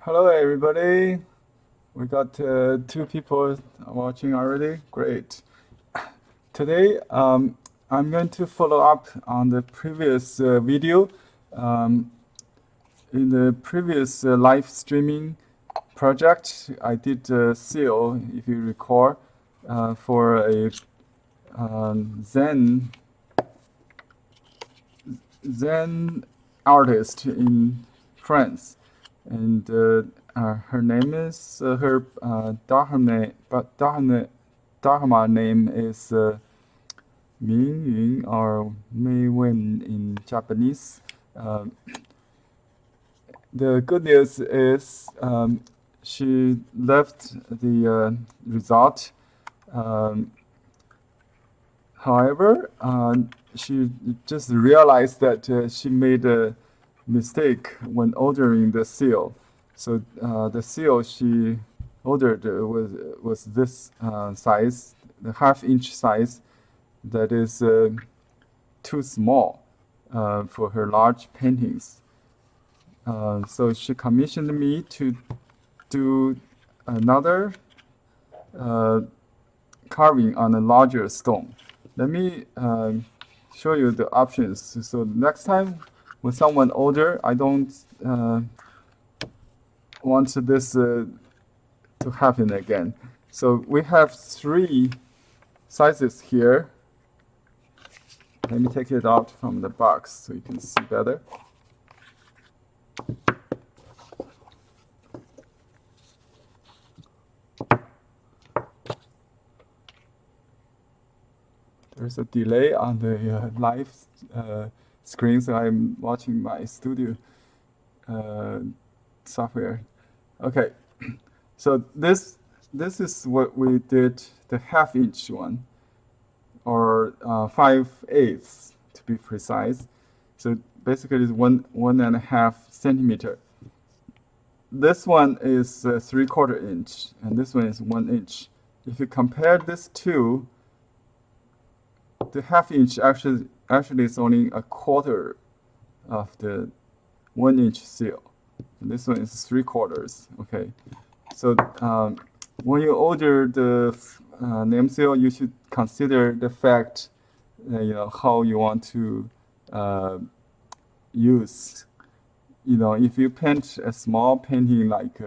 Hello, everybody. We got two people watching already. Great. Today, I'm going to follow up on the previous video. Um, in the previous live streaming project, I did a seal, if you recall, for a Zen artist in France, and her name is her dharma name is Meiun or Meiun in Japanese. Um, the good news is she left the result. Um, However, she just realized that she made a mistake when ordering the seal. So the seal she ordered was this size, the half-inch size, that is too small for her large paintings. So she commissioned me to do another carving on a larger stone. Let me show you the options. So next time when someone order, I don't want this to happen again. So we have three sizes here. Let me take it out from the box so you can see better. There's a delay on the live screen, so I'm watching my studio software. Okay, so this is what we did, the half-inch one, or 5/8 to be precise. So basically, it's 1.5 centimeter. This one is 3/4 inch, and this one is 1 inch. If you compare these two, the half-inch actually is only a quarter of the 1 inch seal. And this one is 3/4. Okay, so when you order the name seal, you should consider the fact, how you want to use. If you paint a small painting like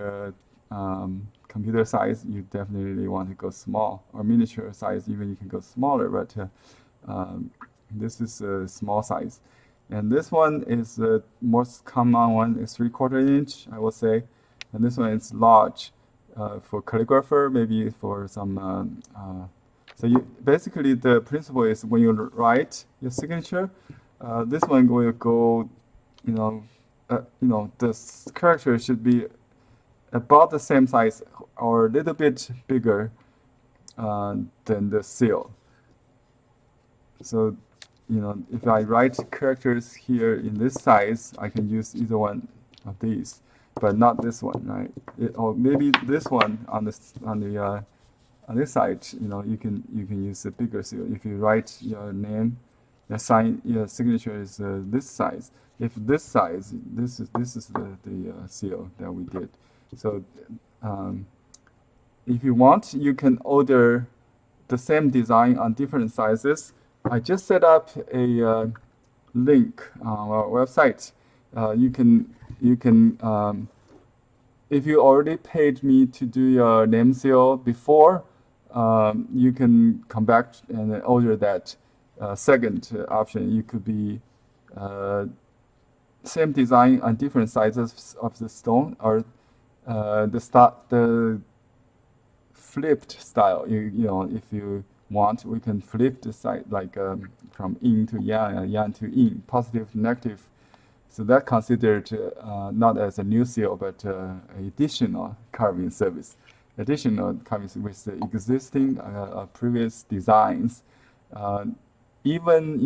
computer size, you definitely want to go small, or miniature size, even you can go smaller. But this is a small size, and this one is the most common one. Is 3/4 inch, I would say, and this one is large. For calligrapher, maybe for some. So basically the principle is when you write your signature, this one will go, the character should be about the same size or a little bit bigger than the seal. So, if I write characters here in this size, I can use either one of these, but not this one, right? Or maybe this one on this side. You can use a bigger seal. If you write your name, your signature is this size. If this size, this is the seal that we did. So, if you want, you can order the same design on different sizes. I just set up a link on our website. You can if you already paid me to do your name seal before, you can come back and order that second option. You could be same design on different sizes of the stone, or the flipped style. If you want, we can flip the side, like from yin to yang and yang to yin, positive, negative. So that considered not as a new seal, but additional carving service. Additional carving with the existing previous designs. Even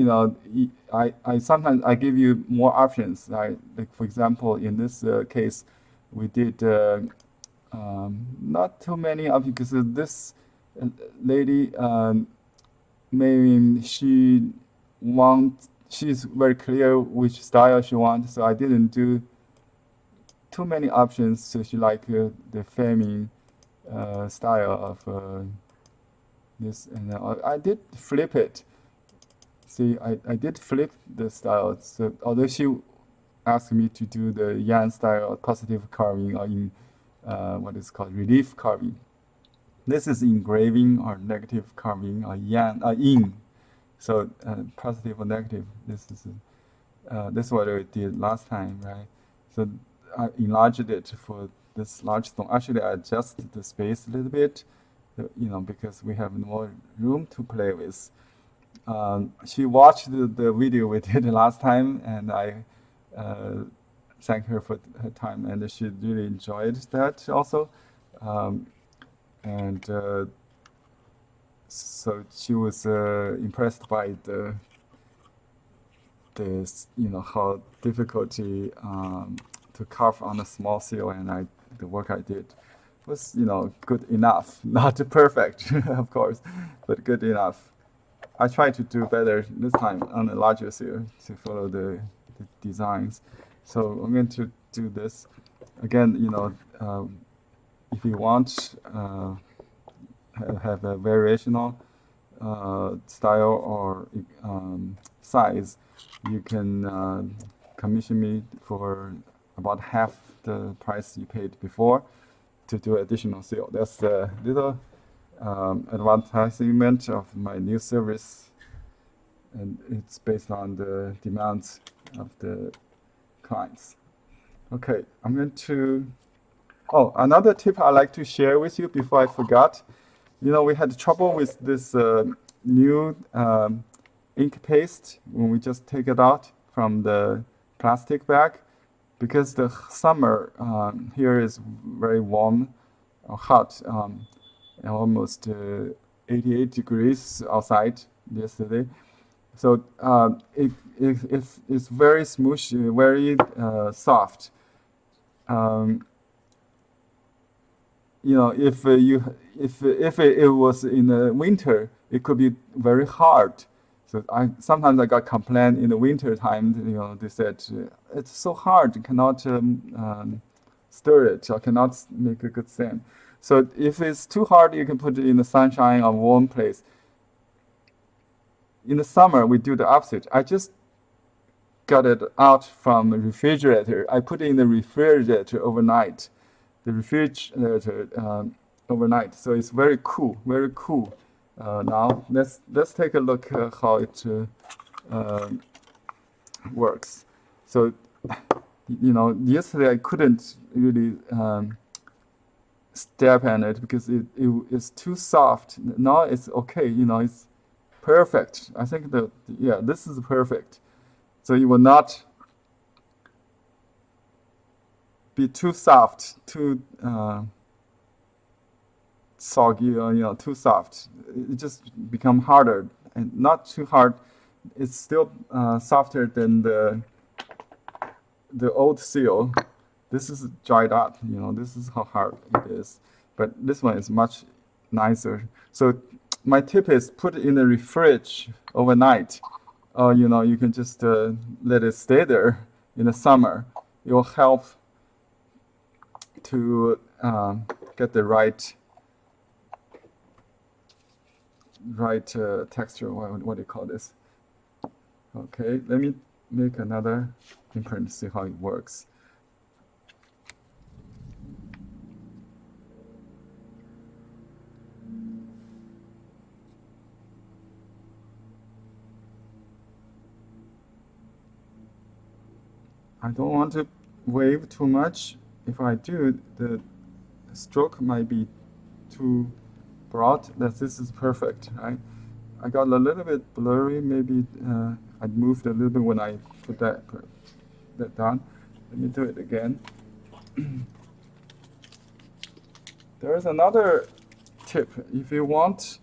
I sometimes I give you more options. Like for example, in this case, we did not too many options, because this lady, maybe she's very clear which style she wants. So I didn't do too many options. So she like the framing style of this, and I did flip it. See, I did flip the style. So although she asked me to do the Yan style positive carving or in what is called relief carving. This is engraving or negative carving or Yan yin. So positive or negative. This is what I did last time, right? So I enlarged it for this large stone. Actually, I adjusted the space a little bit, because we have more room to play with. She watched the video we did last time, and I thank her for her time, and she really enjoyed that also. And so she was impressed by how difficulty to carve on a small seal, and the work I did was good enough, not perfect of course, but good enough. I try to do better this time on a larger seal to follow the designs. So I'm going to do this again. If you want have a variational style or size, you can commission me for about half the price you paid before to do additional seal. That's a little advertisement of my new service, and it's based on the demands of the clients. Okay, I'm going to. Oh, another tip I like to share with you before I forgot. We had trouble with this new ink paste when we just take it out from the plastic bag, because the summer here is very warm or hot, almost 88 degrees outside yesterday. So it's very smooshy, very soft. If it was in the winter, it could be very hard. So sometimes I got complaint in the winter time. They said it's so hard, you cannot stir it, or cannot make a good sand. So if it's too hard, you can put it in the sunshine or warm place. In the summer, we do the opposite. I just got it out from the refrigerator. I put it in the refrigerator overnight. The refrigerator overnight, so it's very cool, very cool. Now let's take a look how it works. So yesterday I couldn't really step on it because it's too soft. Now it's okay. It's perfect. I think this is perfect. So you will not be too soft, too soggy, or too soft. It just become harder, and not too hard. It's still softer than the old seal. This is dried up. This is how hard it is. But this one is much nicer. So my tip is put it in the fridge overnight. You can just let it stay there in the summer. It will help to get the right texture. What do you call this? Okay, let me make another imprint to see how it works. I don't want to wave too much. If I do, the stroke might be too broad. This is perfect, right? I got a little bit blurry. Maybe I moved a little bit when I put that down. Let me do it again. There is another tip. If you want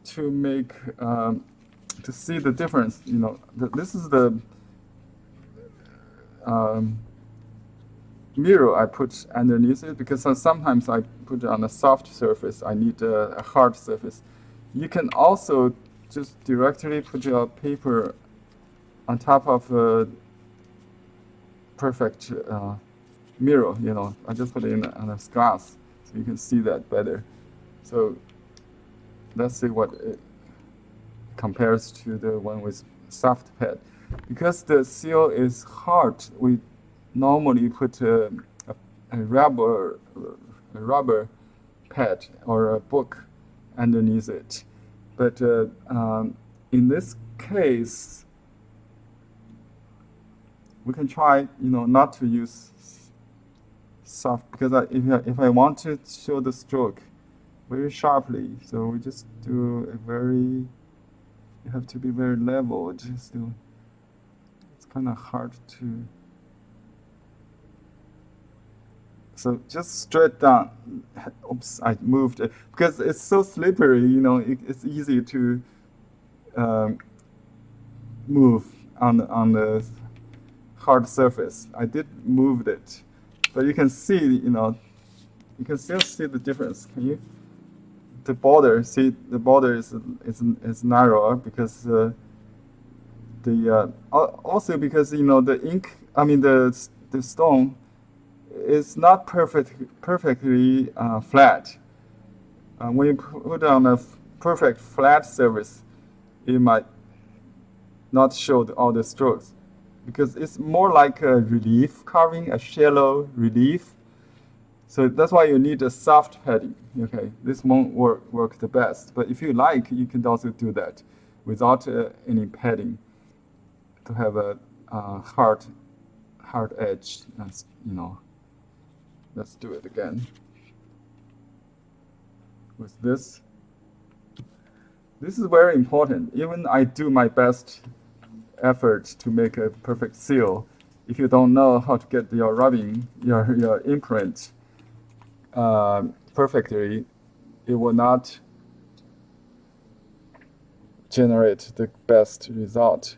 to make to see the difference, this is the mirror I put underneath it, because sometimes I put it on a soft surface. I need a hard surface. You can also just directly put your paper on top of a perfect mirror, I just put it in on a glass so you can see that better. So let's see what it compares to the one with soft pad. Because the seal is hard, we normally put a rubber pad or a book underneath it. But in this case, we can try, not to use soft, because if I want to show the stroke very sharply, so we just do you have to be very level. It's kind of hard to. So just straight down. Oops, I moved it because it's so slippery. It's easy to move on the hard surface. I did move it, but you can see, you can still see the difference. Can you? The border is narrower because also because the ink. I mean the stone is not perfectly flat. When you put on a perfect flat surface, it might not show all the strokes, because it's more like a relief carving, a shallow relief. So that's why you need a soft padding. Okay, this won't work the best. But if you like, you can also do that without any padding to have a hard edge. Let's do it again with this. This is very important. Even I do my best effort to make a perfect seal. If you don't know how to get your rubbing, your imprint perfectly, it will not generate the best result.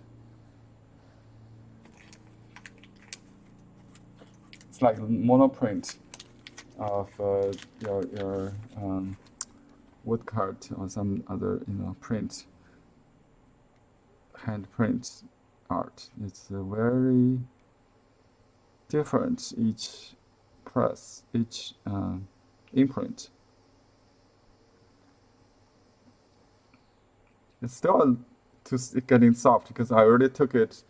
It's like monoprint of your woodcut or some other print, hand print art. It's very different each press, each imprint. It's still getting soft because I already took it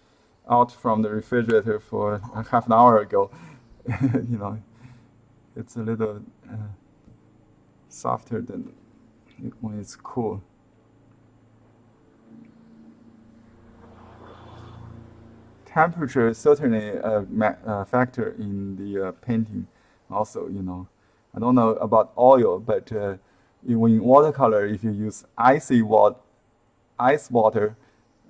out from the refrigerator for half an hour ago. It's a little softer than when it's cool. Temperature is certainly a factor in the painting. Also, I don't know about oil, but in watercolor, if you use ice water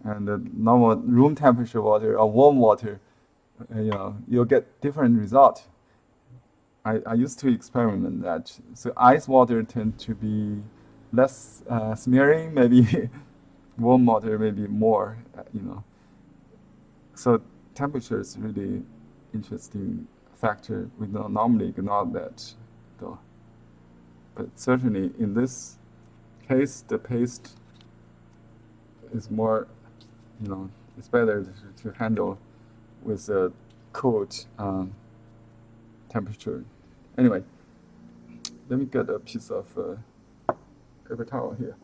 and normal room temperature water or warm water, you'll get different result. I used to experiment that. So ice water tend to be less smearing, maybe warm water maybe more, So temperature is really interesting factor. We don't normally ignore that, though. But certainly in this case, the paste is more, it's better to handle with a cold temperature. Anyway, let me get a piece of paper towel here.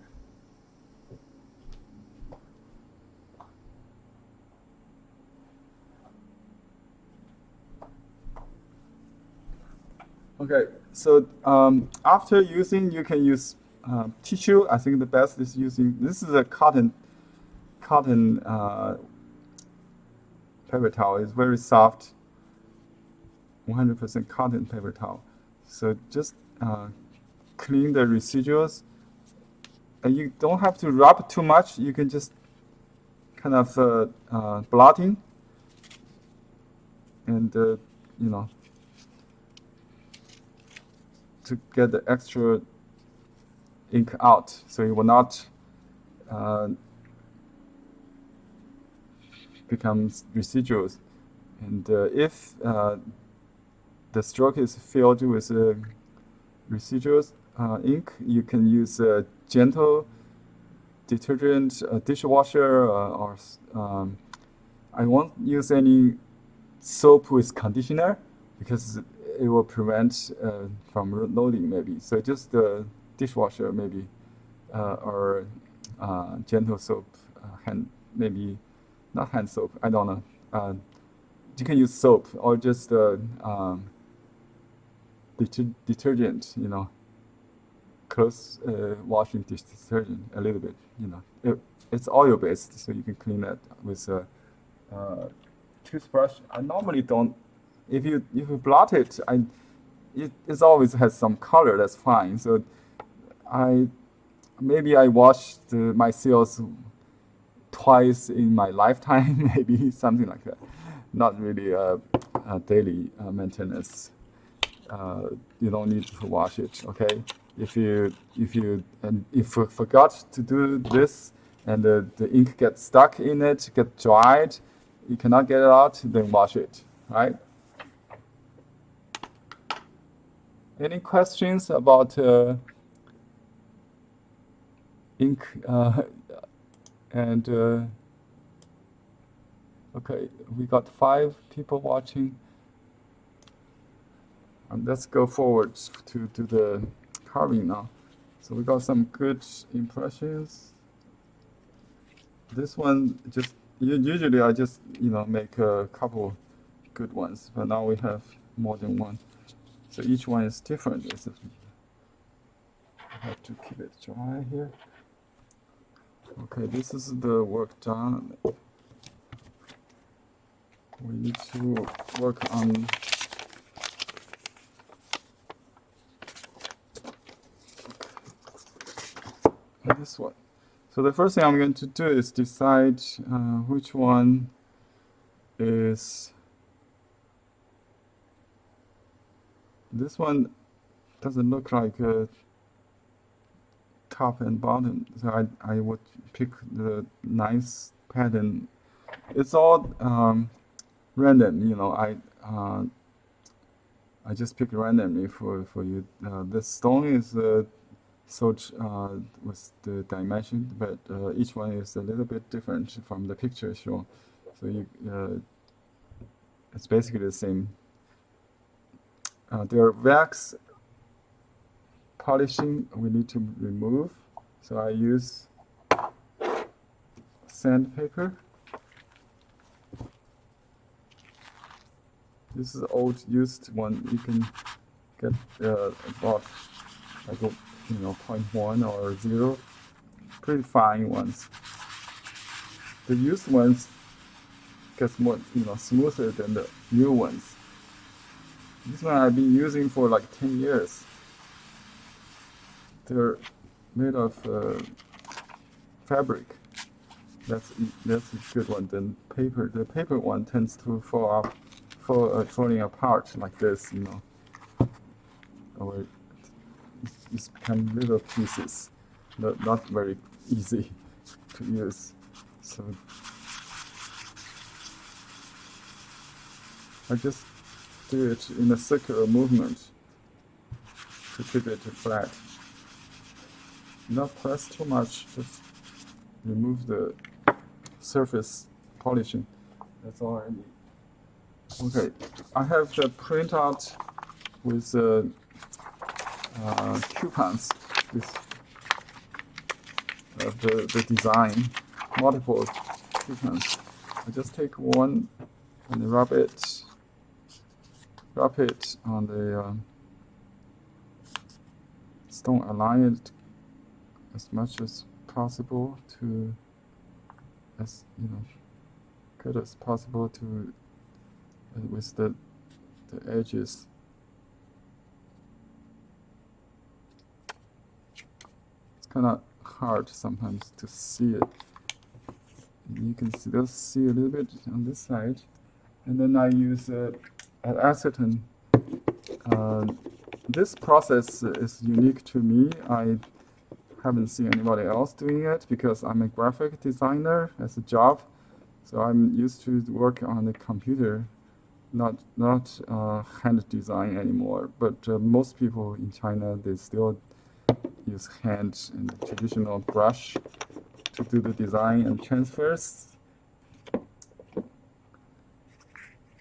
Okay, so after using, you can use tissue. I think the best is using, this is a cotton paper towel. It's very soft, 100% cotton paper towel. So just clean the residuals. And you don't have to rub too much. You can just kind of blotting and, to get the extra ink out, so it will not become residuals. And if the stroke is filled with residuals ink, you can use a gentle detergent, dishwasher, or I won't use any soap with conditioner, because it will prevent from loading maybe. So just the dishwasher maybe, or gentle soap, hand, maybe not hand soap, I don't know. You can use soap or just detergent, clothes washing detergent a little bit, it's oil based, so you can clean that with a toothbrush. I normally don't. If you blot it, it always has some color. That's fine. So maybe I washed my seals twice in my lifetime, maybe something like that. Not really a daily maintenance. You don't need to wash it. Okay. If you forgot to do this and the ink gets stuck in it, get dried, you cannot get it out, then wash it. Right? Any questions about ink and okay, we got 5 people watching. Let's go forward to the carving now. So we got some good impressions. This one just usually I just make a couple good ones, but now we have more than one. So each one is different. I have to keep it dry here. Okay, this is the work done. We need to work on this one. So the first thing I'm going to do is decide which one is. This one doesn't look like a top and bottom, so I would pick the nice pattern. It's all random, I just pick randomly for you. This stone is with the dimension, but each one is a little bit different from the picture shown. So it's basically the same. There are wax polishing we need to remove, so I use sandpaper. This is old used one. You can get about like 0.1 or 0, pretty fine ones. The used ones gets more smoother than the new ones. This one I've been using for like 10 years. They're made of fabric. That's a good one. Then paper. The paper one tends to falling apart like this, or it's become little pieces. Not very easy to use. So I just do it in a circular movement to keep it flat. Not press too much, just remove the surface polishing. That's all I need. Okay, I have the printout with coupons of the design, multiple coupons. I just take one and rub it on the stone, align it as much as possible to good as possible to with the edges. It's kind of hard sometimes to see it. You can still see a little bit on this side, and then I use acetone. This process is unique to me. I haven't seen anybody else doing it because I'm a graphic designer as a job, so I'm used to work on the computer, not hand design anymore. But most people in China, they still use hand and traditional brush to do the design and transfers.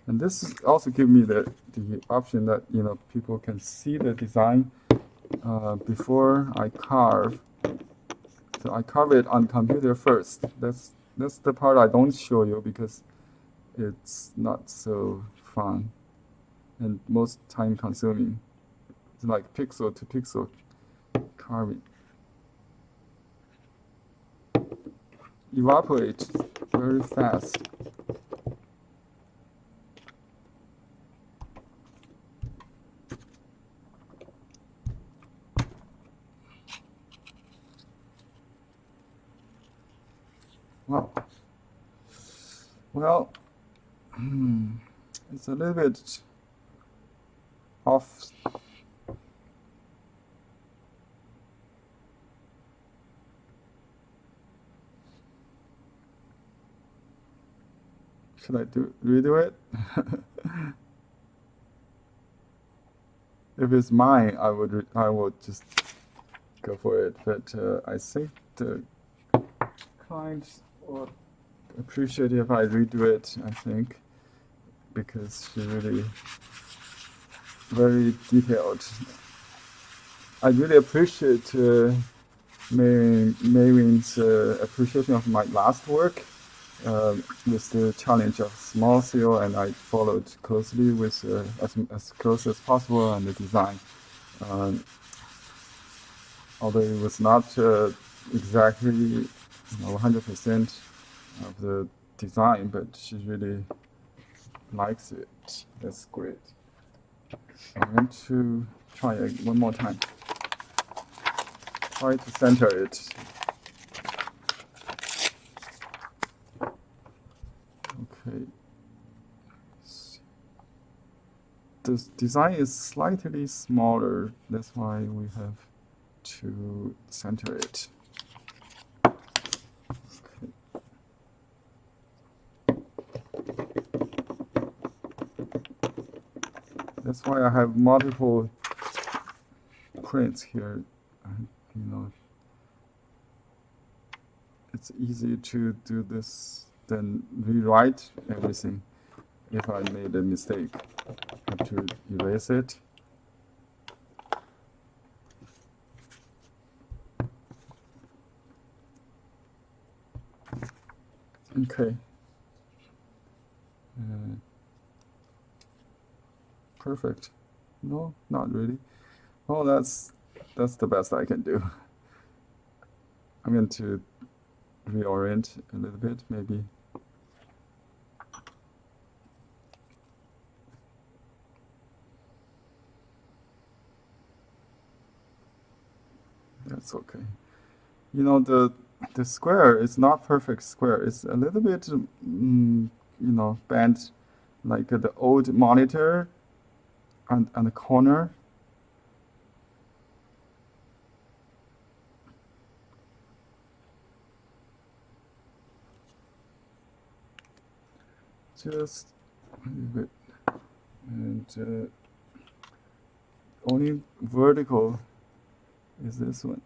And this also gives me the the option that people can see the design before I carve. So I carve it on computer first. That's the part I don't show you because it's not so fun and most time consuming. It's like pixel to pixel carving. Evaporate very fast. Wow. Well, it's a little bit off. Should I redo it? If it's mine, I would just go for it. But I think the client would appreciate if I redo it. I think because she really very detailed. I really appreciate Meiun's appreciation of my last work. With the challenge of small scale, and I followed closely with as close as possible on the design. Although it was not exactly 100% of the design, but she really likes it. That's great. I want to try it one more time. Try to center it. Okay. The design is slightly smaller. That's why we have to center it. Okay. That's why I have multiple prints here. It's easy to do this than rewrite everything. If I made a mistake, I have to erase it. Okay. Perfect. No, not really. Well, that's the best I can do. I'm going to reorient a little bit, maybe. That's okay. The square is not perfect square. It's a little bit, bent, like the old monitor on the corner. Just a little bit, and only vertical is this one.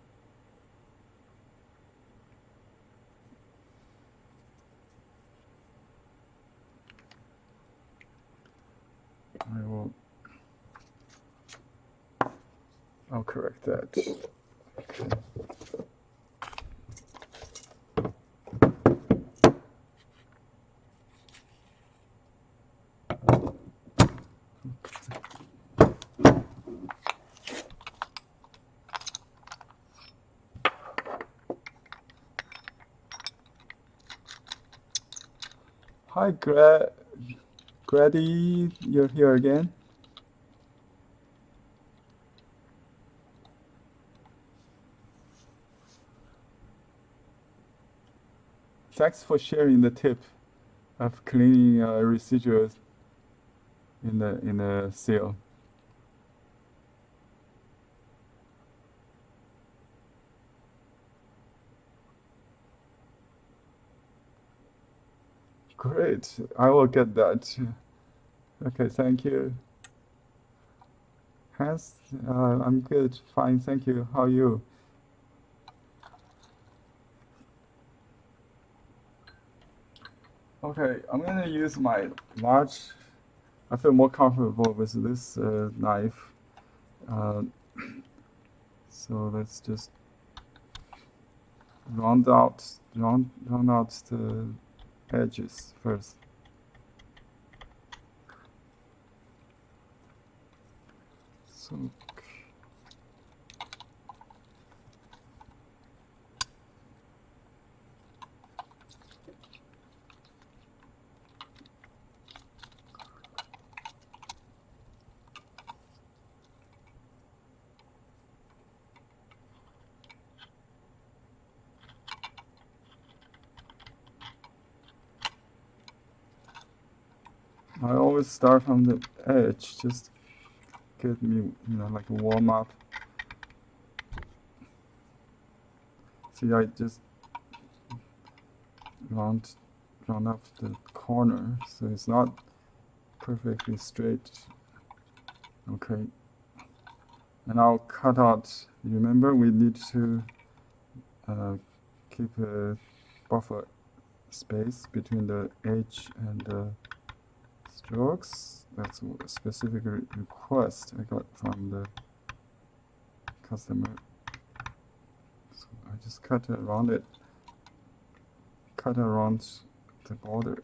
I'll correct that. Okay. Hi, Grady, you're here again. Thanks for sharing the tip of cleaning residuals in the seal. Great, I will get that. Okay, thank you. Hans, I'm good, fine, thank you. How are you? Okay, I'm gonna use my large I feel more comfortable with this knife. So let's just round out the edges first. So I always start from the edge, just get me, like a warm up. See, I just round up the corner, so it's not perfectly straight. Okay, and I'll cut out. Remember, we need to keep a buffer space between the edge and the strokes. That's a specific request I got from the customer. So I just cut around it, cut around the border.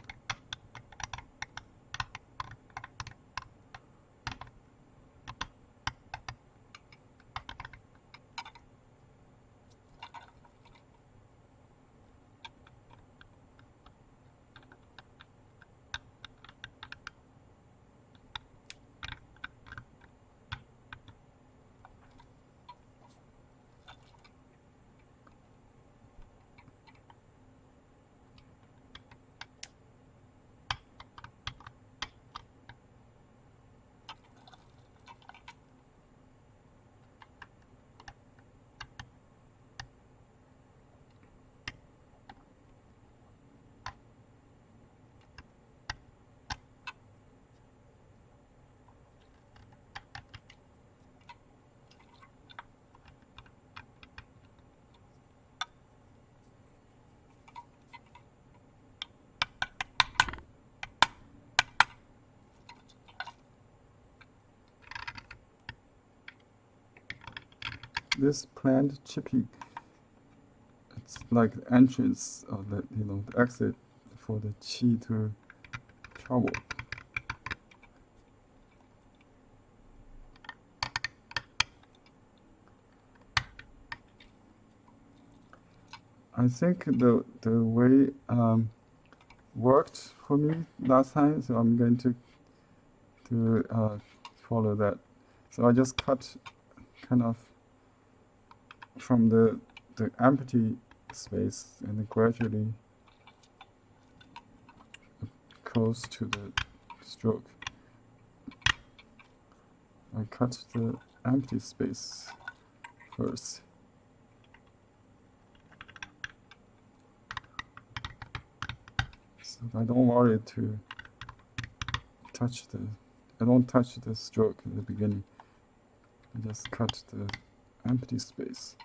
This planned chipping, it's like the entrance of the, the exit for the qi to travel. I think the way worked for me last time, so I'm going to follow that. So I just cut kind of from the empty space and then gradually close to the stroke. I cut the empty space first. So I don't worry to touch I don't touch the stroke in the beginning. I just cut the empty space.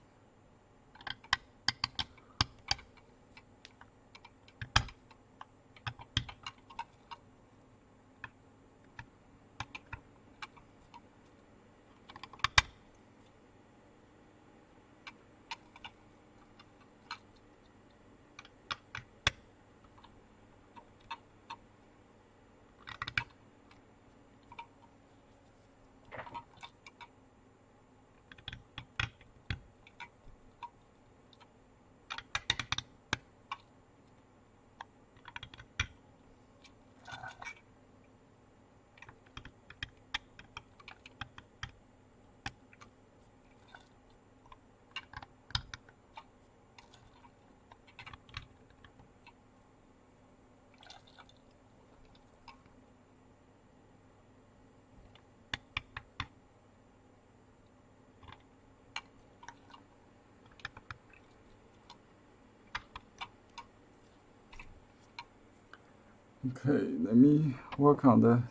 Okay, let me work on the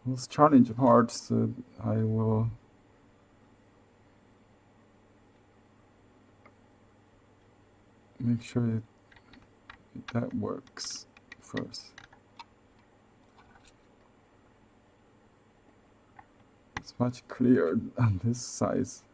most challenging part, so I will make sure that works first. It's much clearer on this size.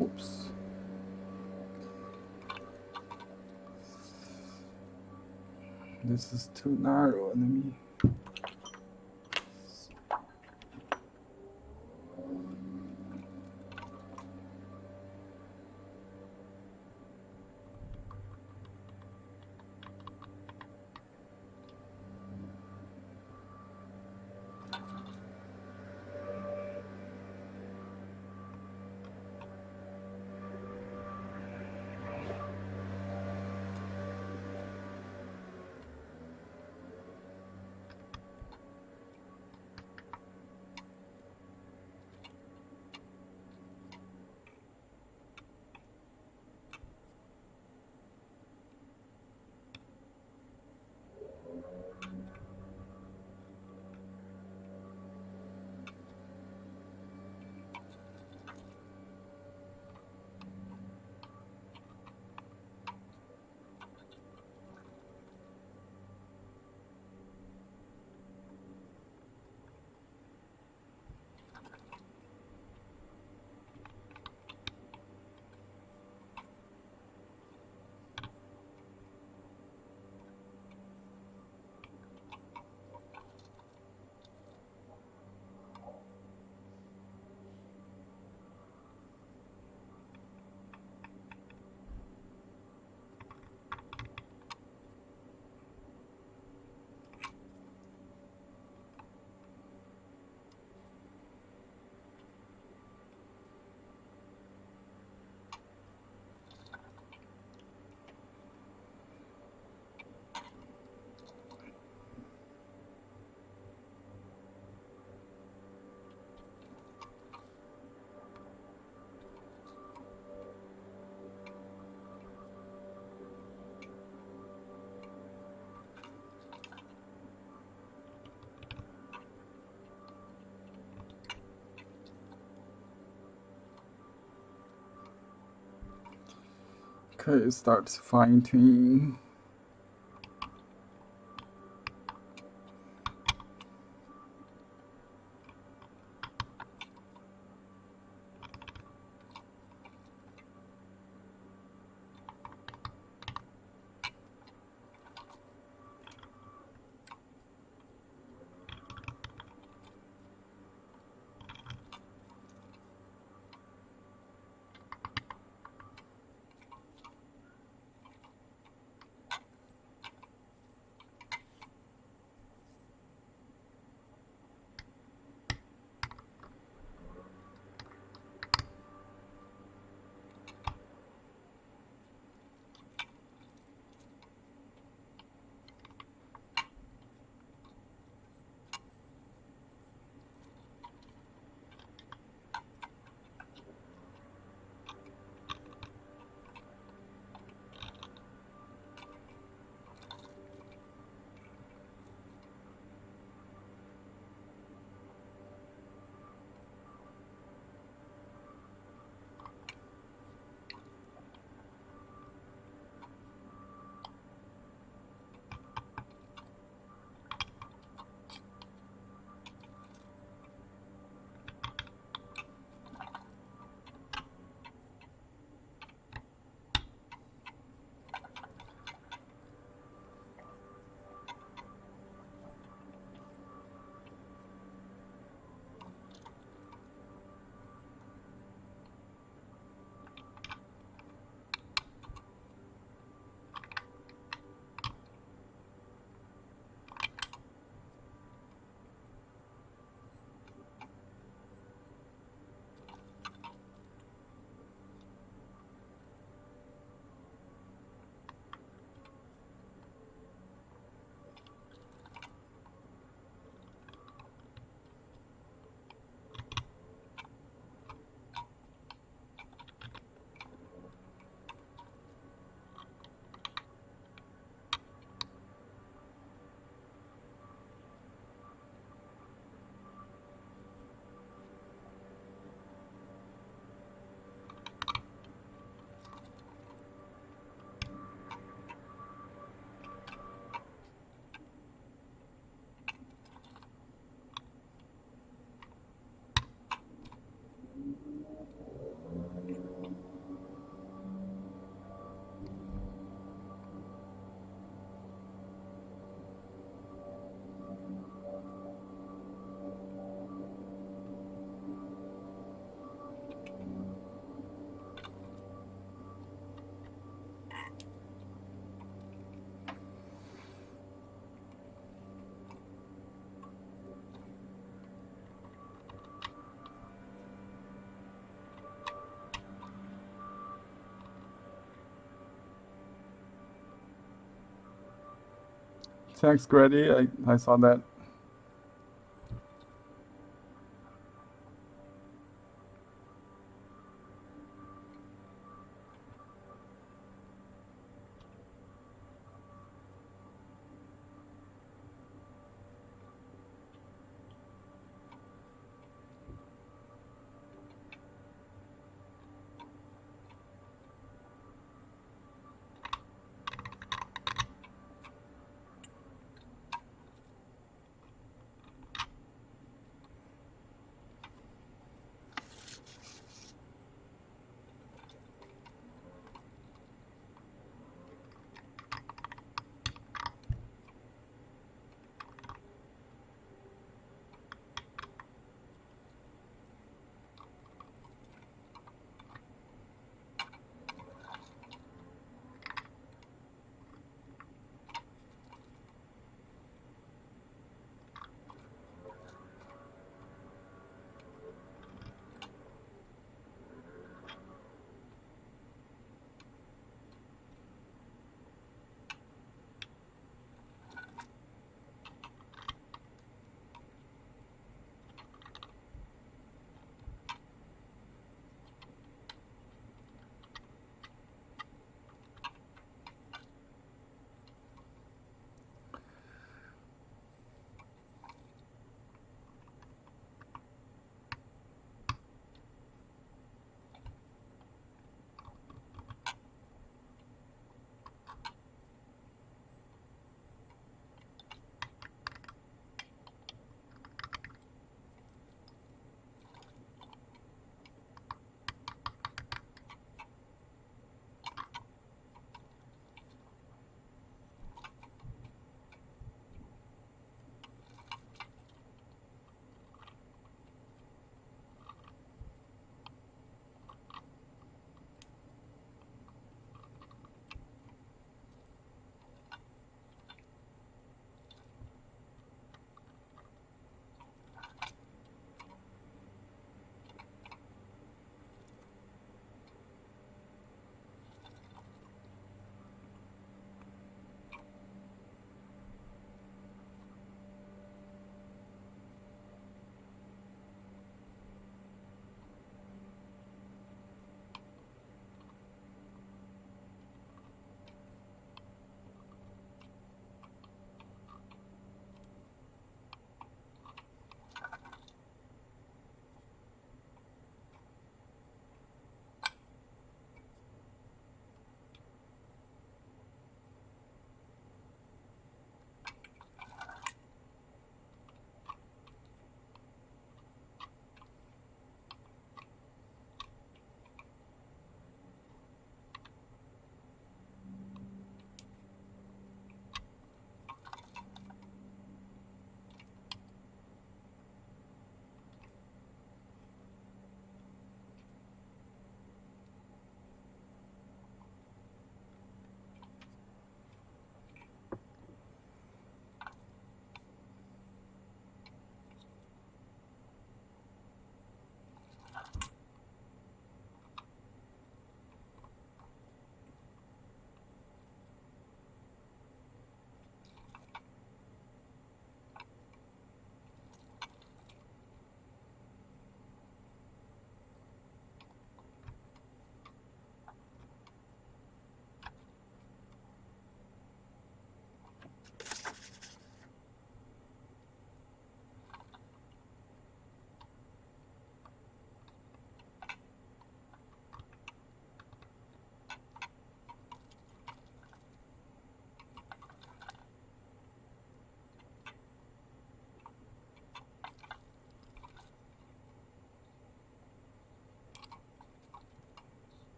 Oops. This is too narrow. Let me. Okay, start fine tuning. Thanks, Grady. I saw that.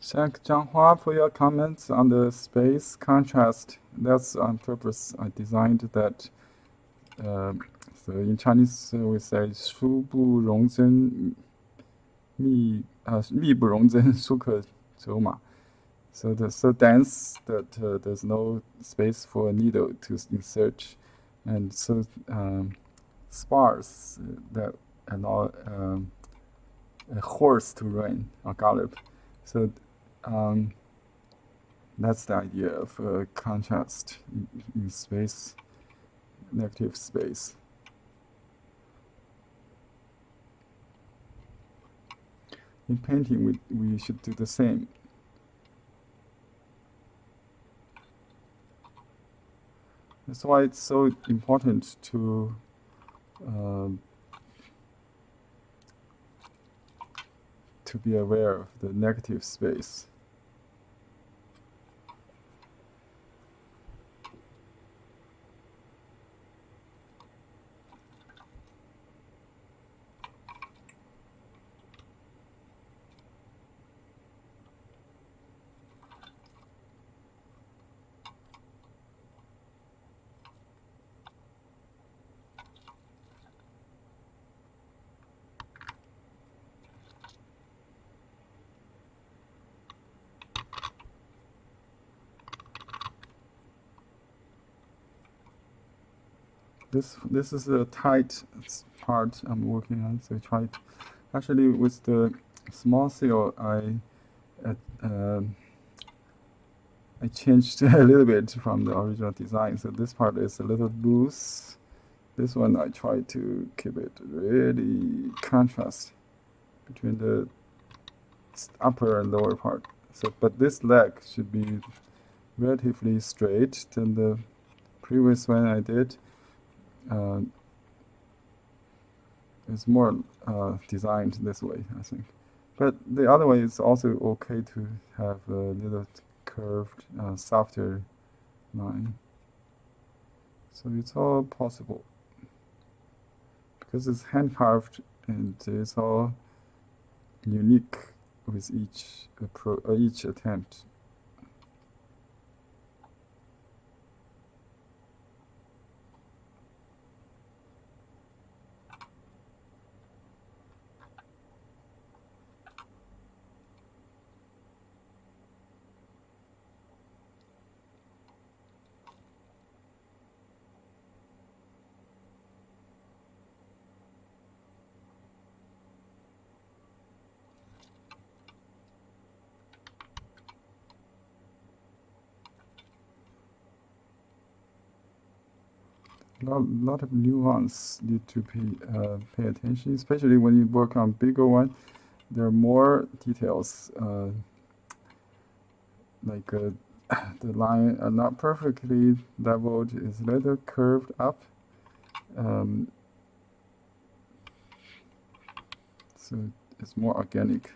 Thank Jianghua for your comments on the space contrast. That's on purpose. I designed that. So in Chinese we say 书不容真，密密不容真，疏可走马. So so dense that there's no space for a needle to insert, and so sparse that allow a horse to run or gallop. So that's the idea of contrast in space, negative space. In painting, we should do the same. That's why it's so important to be aware of the negative space. This is a tight part I'm working on, so I tried. Actually, with the small seal, I changed a little bit from the original design. So this part is a little loose. This one I try to keep it really contrast between the upper and lower part. So, but this leg should be relatively straight than the previous one I did. It's more designed this way, I think. But the other way is also okay to have a little curved, softer line. So it's all possible. Because it's hand-carved and it's all unique with each attempt. Lot of nuance need to pay attention, especially when you work on bigger one. There are more details, like the line are not perfectly leveled, is a little curved up. So it's more organic.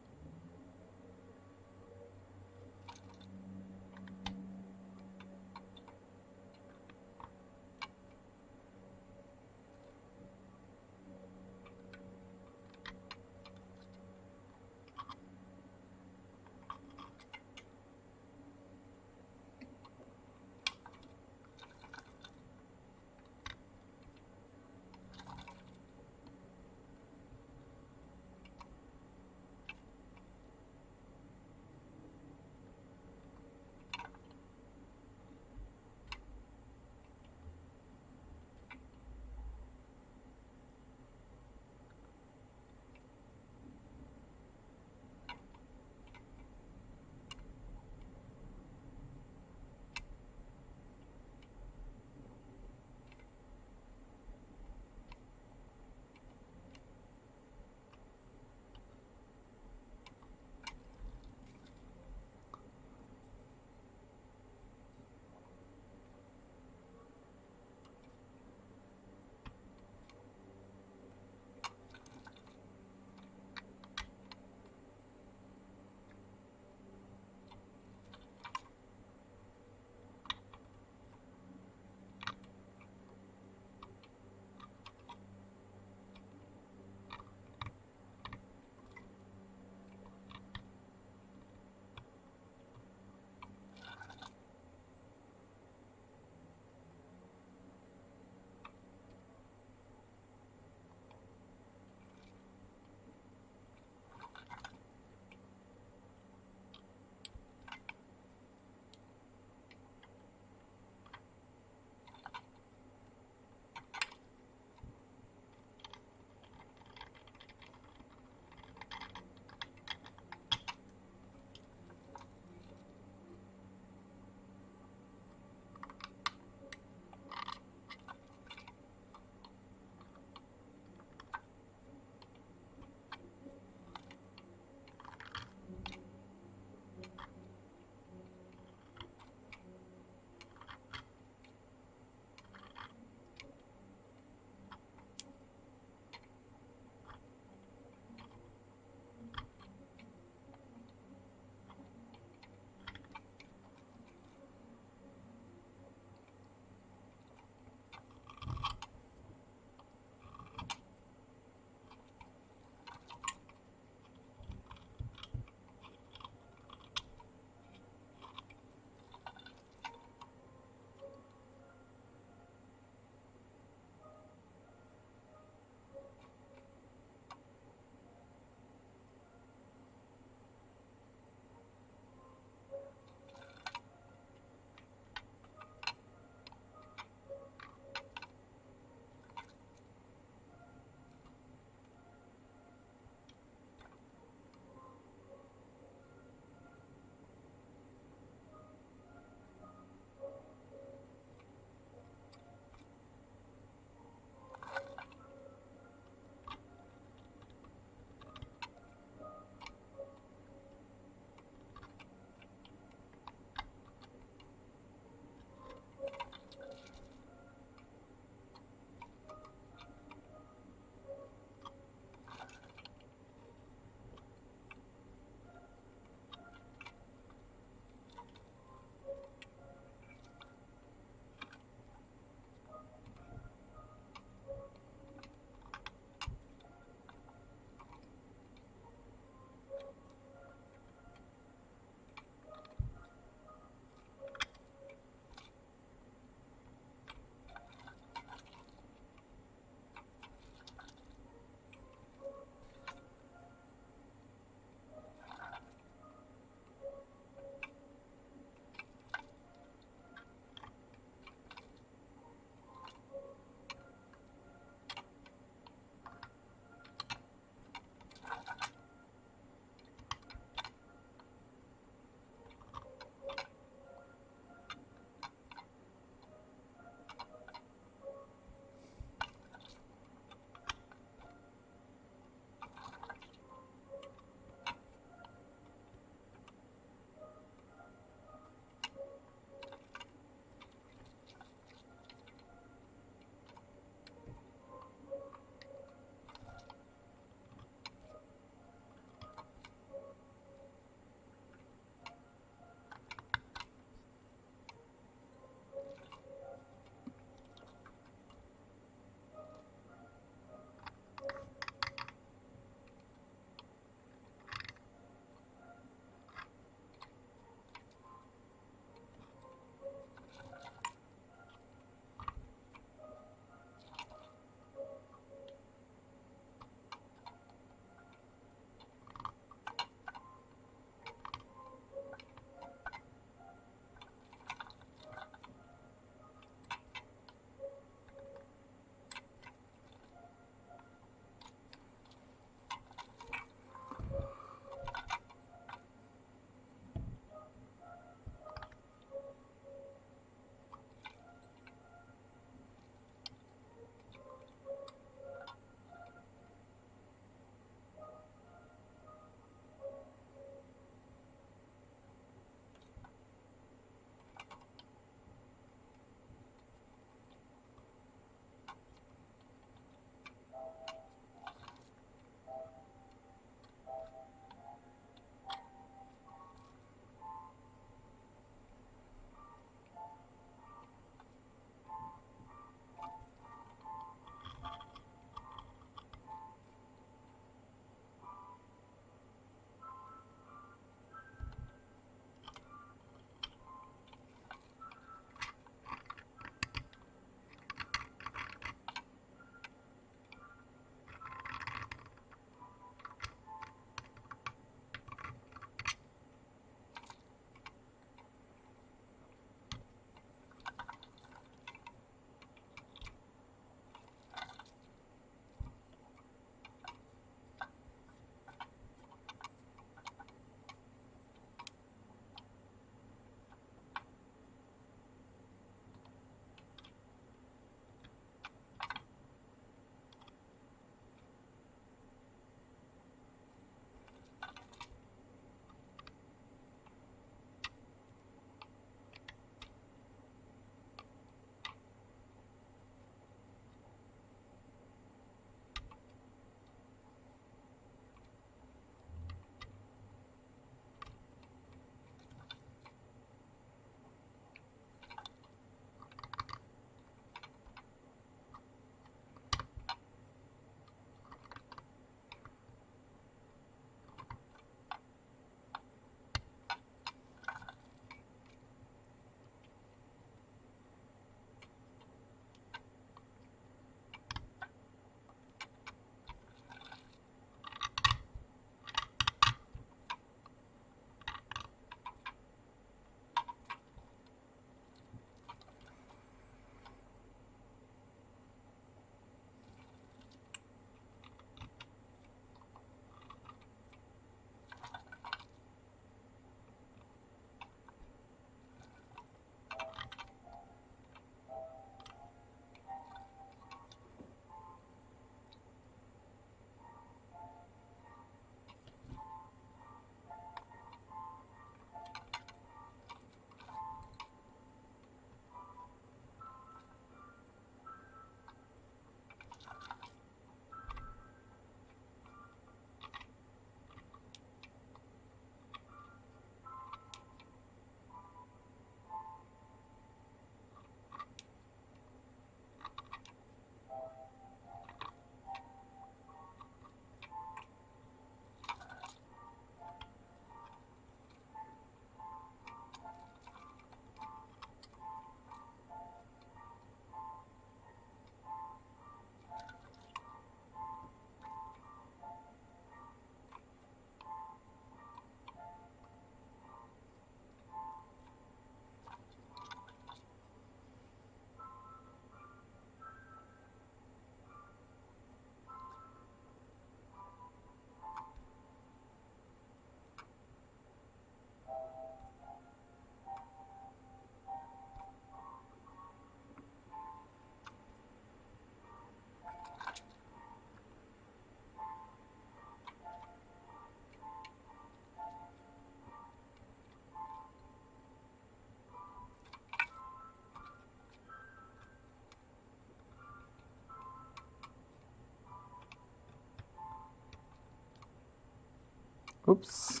Oops.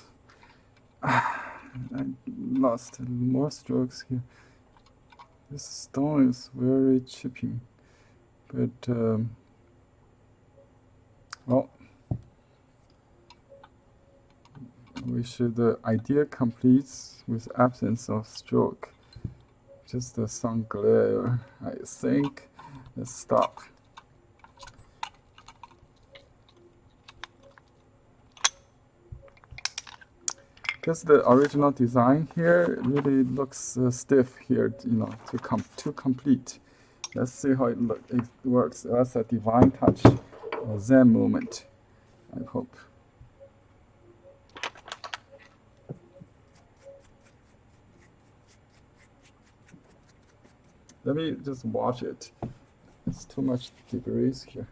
I lost more strokes here. This stone is very chipping, but well, we should idea completes with absence of stroke. Just some glare, I think. Let's stop. Because the original design here really looks stiff here, you know, too complete. Let's see how it works. That's a divine touch, a Zen movement, I hope. Let me just watch it. It's too much debris here.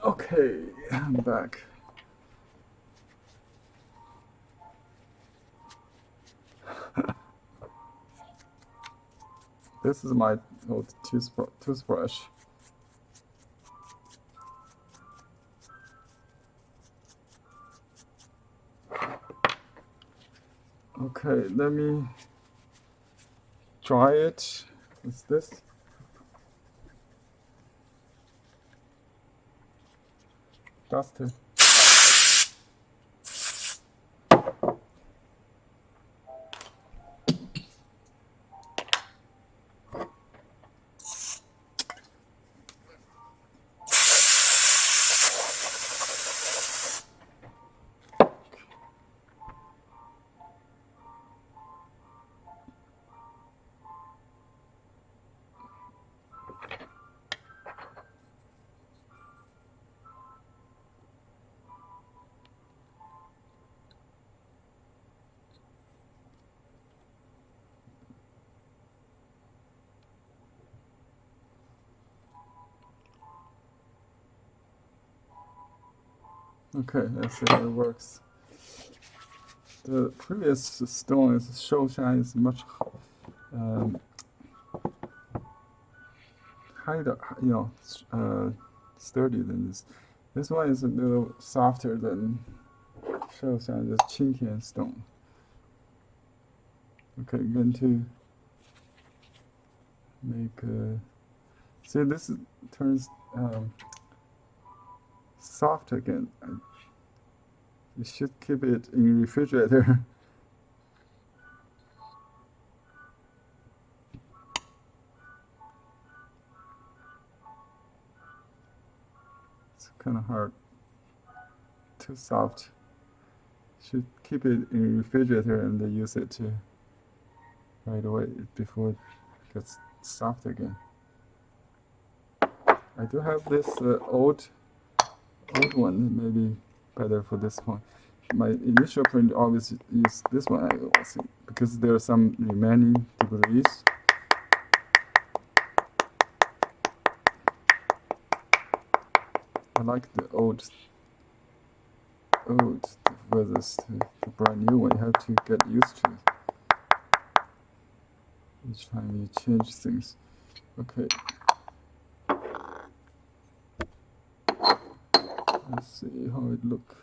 Okay, I'm back. This is my old toothbrush. Okay, let me dry it with this. Duster. Okay, let's see how it works. The previous stone is Shoshan is much higher, you know, sturdy than this. This one is a little softer than Shoshan, this Qingtian stone. Okay, I'm going to make see this turns soft again. You should keep it in refrigerator. It's kind of hard. Too soft. Should keep it in refrigerator and use it right away before it gets soft again. I do have this old one, maybe better for this one. My initial print always use this one, I also, because there are some remaining debris. I like the old versus the brand new one. You have to get used to it each time you change things. Okay. Let's see how it looks.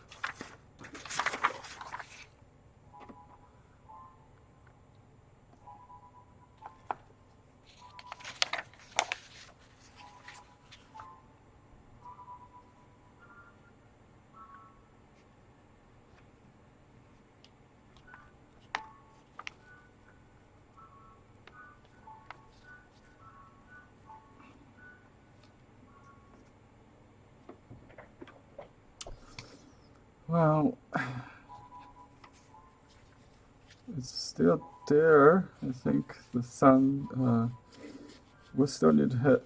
Well, it's still there. I think the sun. We still need to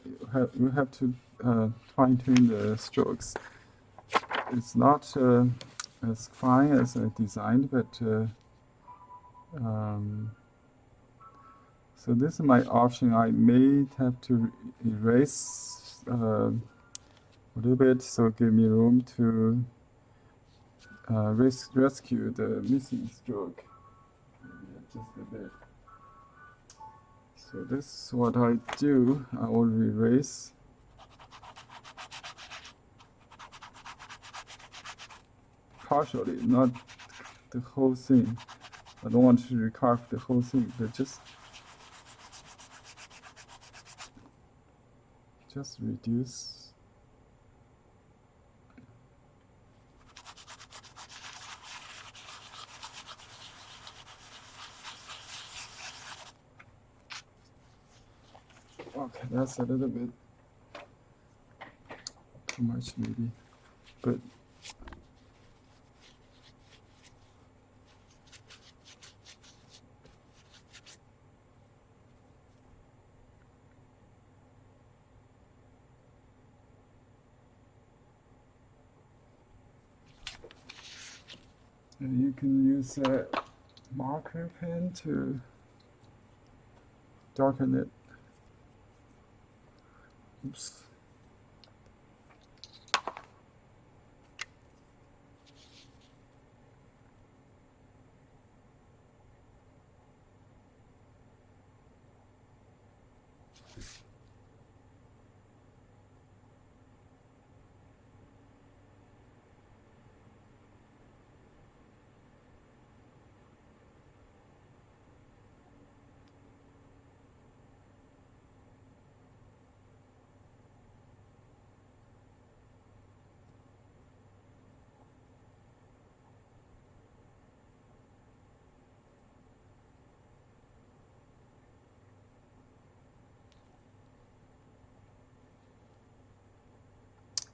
we have to fine tune the strokes. It's not as fine as I designed, but so this is my option. I may have to erase a little bit, so give me room to rescue the missing stroke. Maybe just a bit. So this is what I do. I will erase partially, not the whole thing. I don't want to recarve the whole thing, but just reduce. Okay, that's a little bit too much maybe, but you can use a marker pen to darken it. Oops.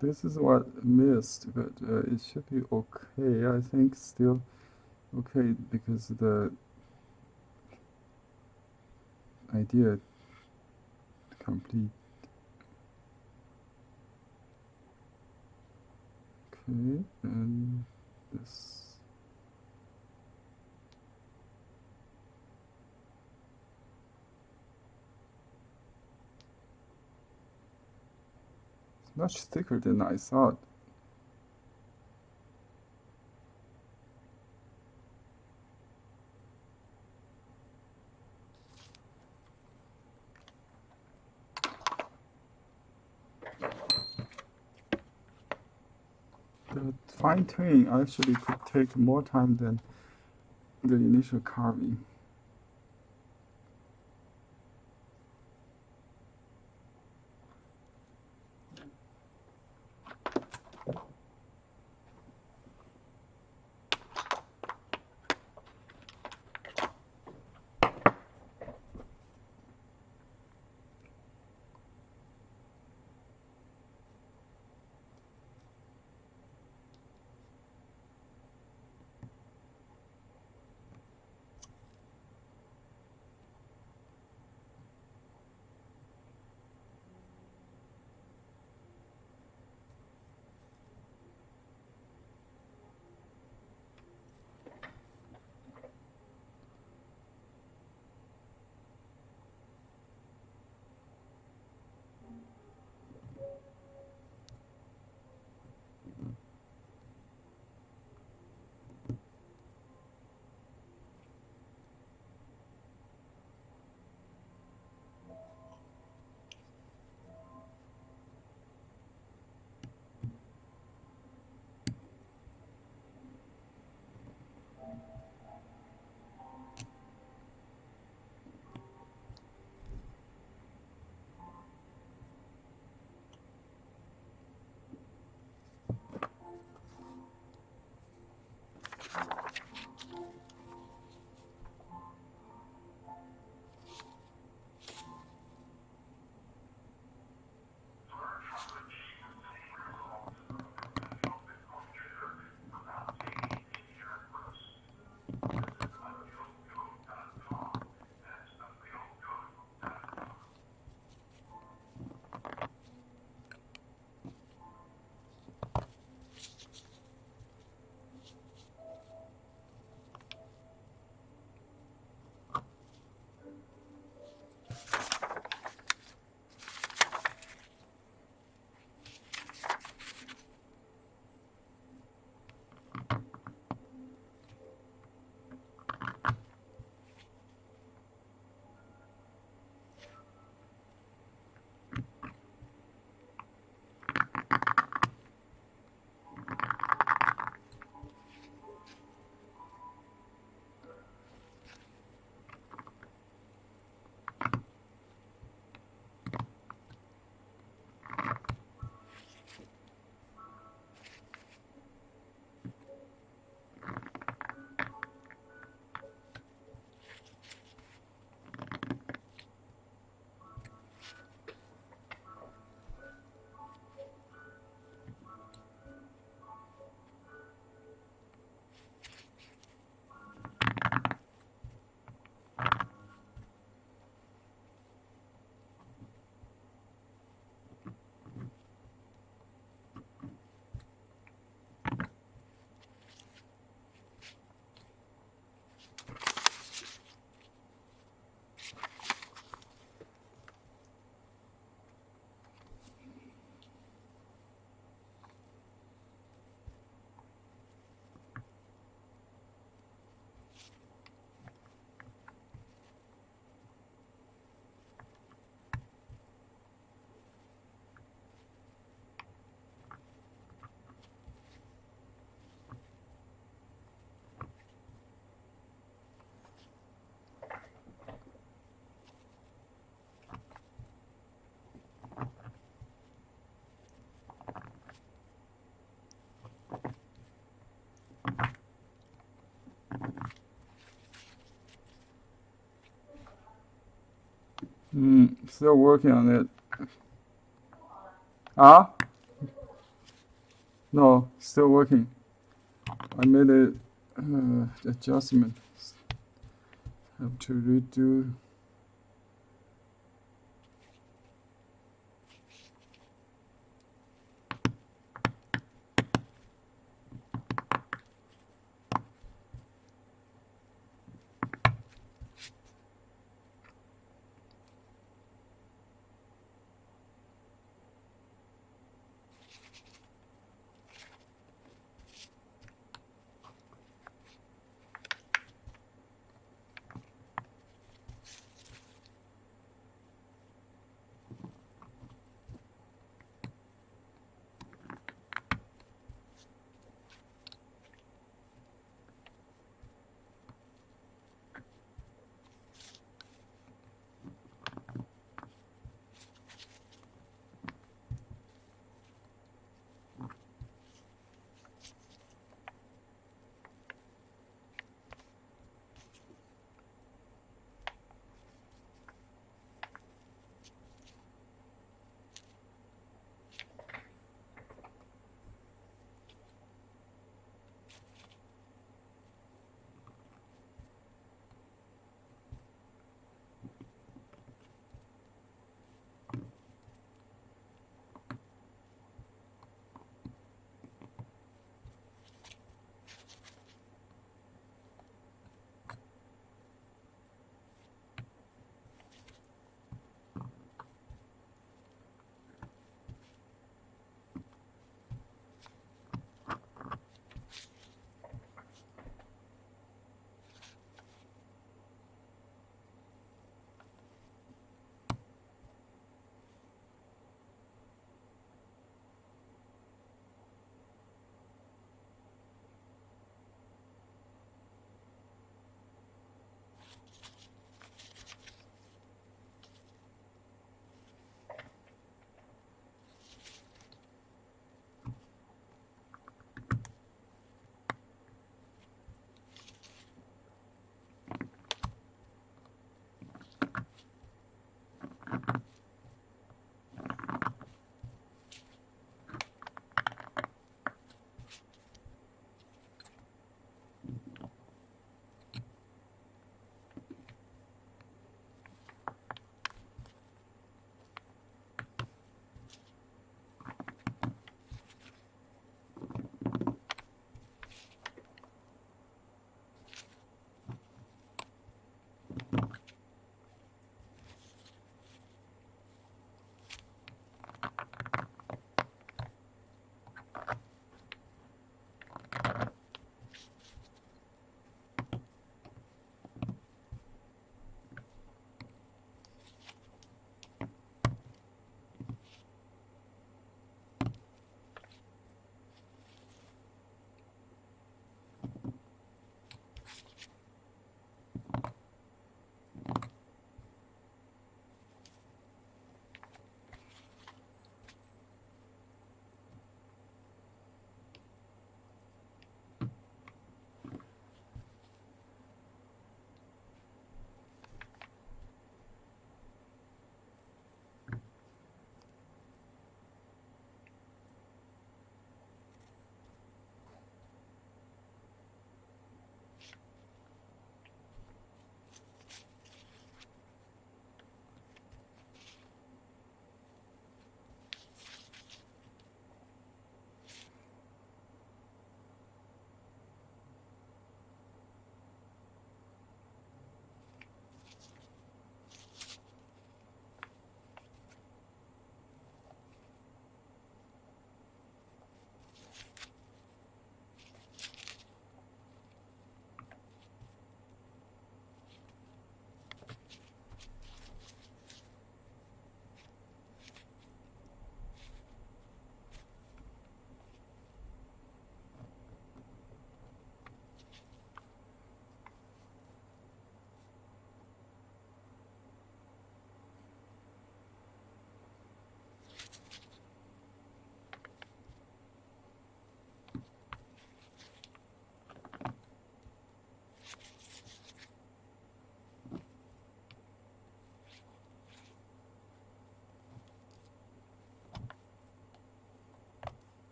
This is what I missed, but it should be okay. I think still okay because the idea complete. Okay, and this. It's much thicker than I thought. The fine tuning actually could take more time than the initial carving. Still working on it. Ah? No, still working. I made a adjustment. Have to redo.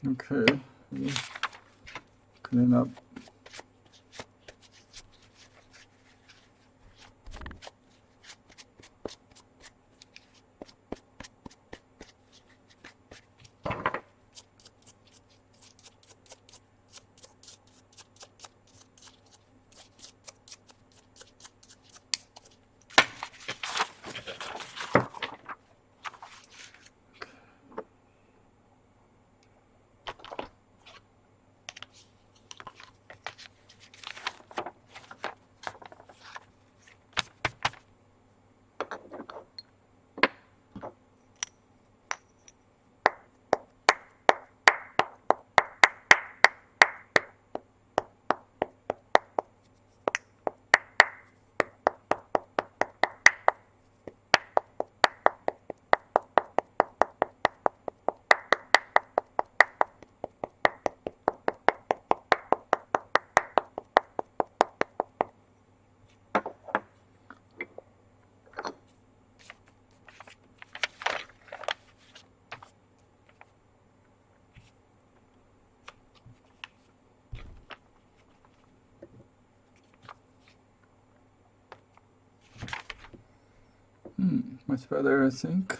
Okay, clean up. Much better, I think.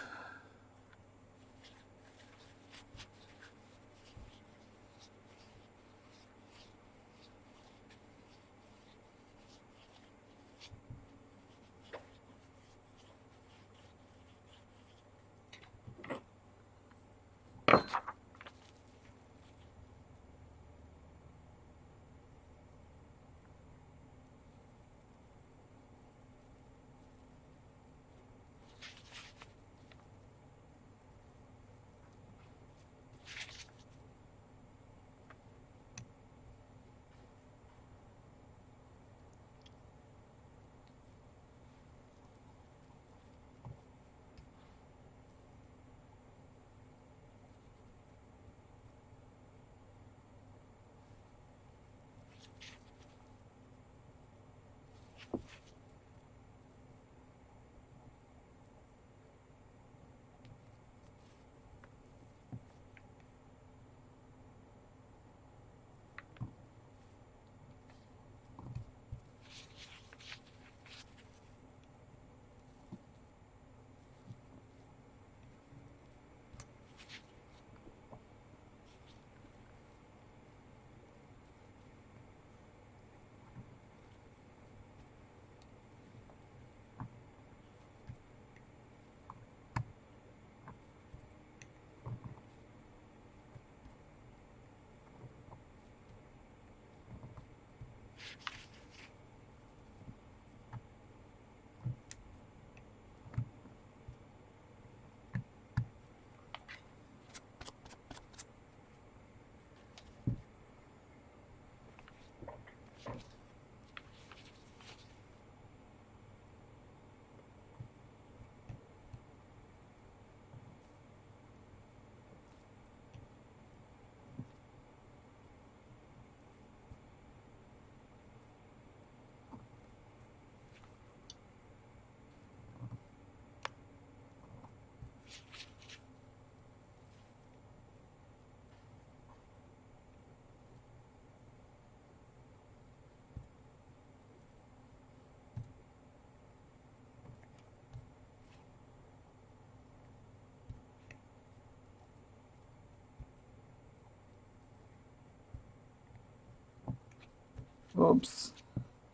Oops,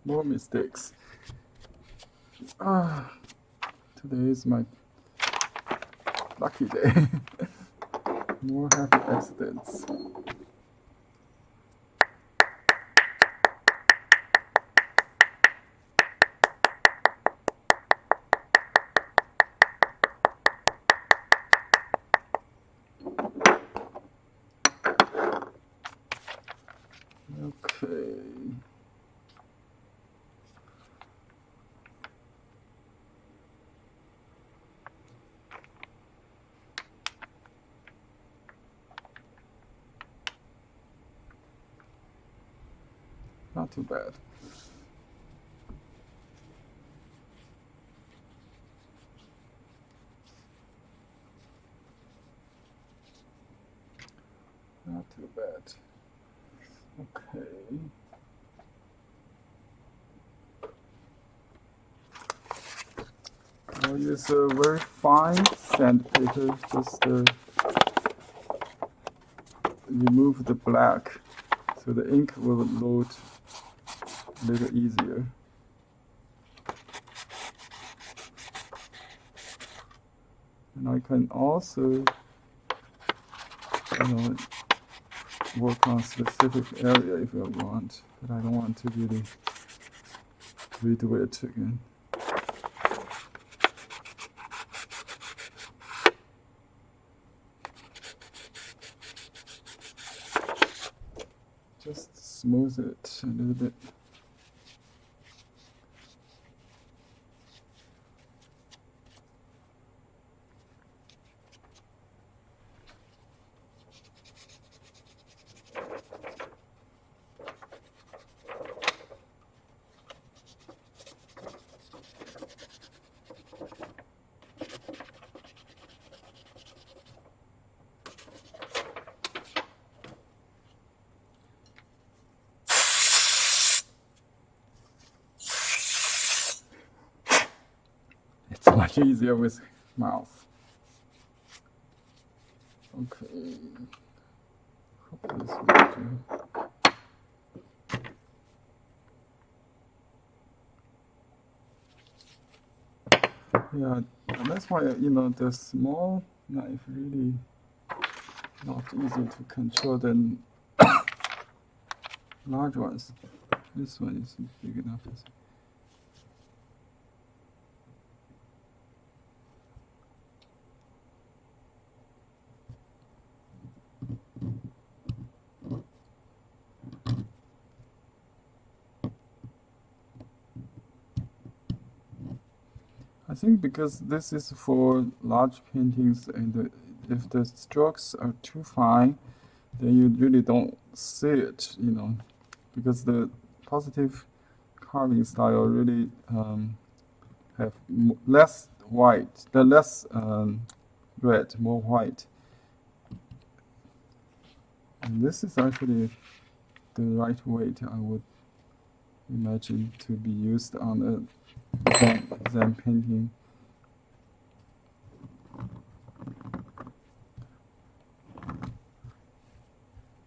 more mistakes. Today is my lucky day. More happy accidents. Okay. Not too bad. Not Okay. I'll use a very fine sandpaper, just remove the black, so the ink will load a little easier. And I can also, work on specific area if I want, but I don't want to really redo it again. Just smooth it a little bit. It's much easier with mouth. Okay. Hope this will do. Yeah, that's why, the small knife really not easy to control than large ones. This one is big enough. I think because this is for large paintings, and if the strokes are too fine, then you really don't see it, because the positive carving style really have less white, the less red, more white. And this is actually the right weight I would imagine to be used on a Zen painting.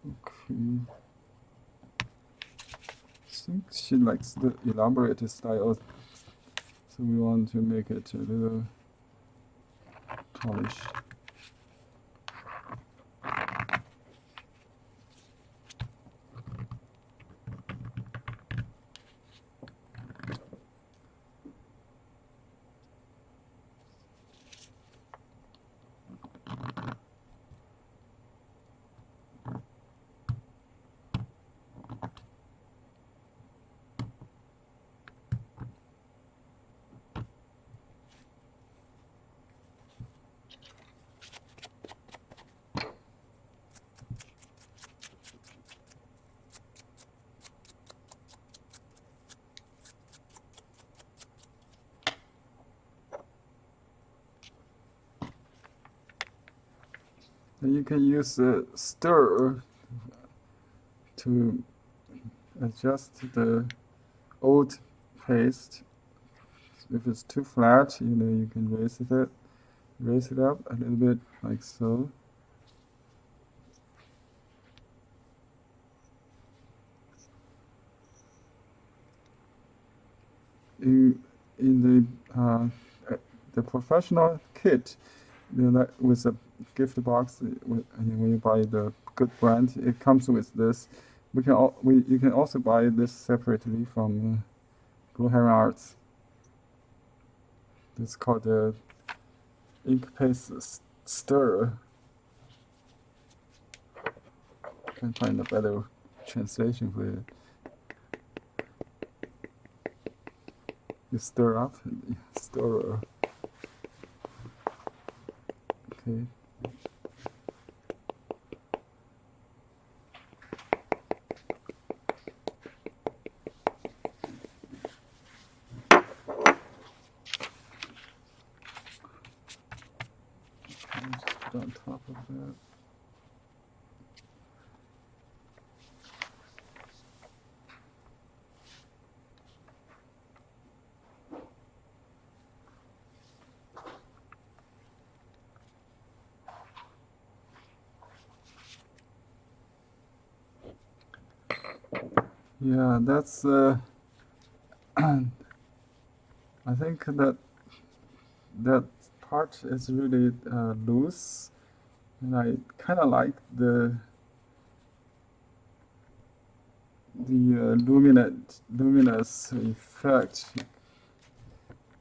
Okay. I think she likes the elaborate style, so we want to make it a little polished. And you can use a stir to adjust the old paste. If it's too flat, you can raise it up a little bit, like so. In the professional kit, with a gift box, when you buy the good brand, it comes with this. You can also buy this separately from Blue Heron Arts. It's called the ink paste stirrer. Can't find a better translation for it. You stir up, stirrer. Okay. Just put on top of that. Yeah, that's. I think that part is really loose, and I kind of like the luminous effect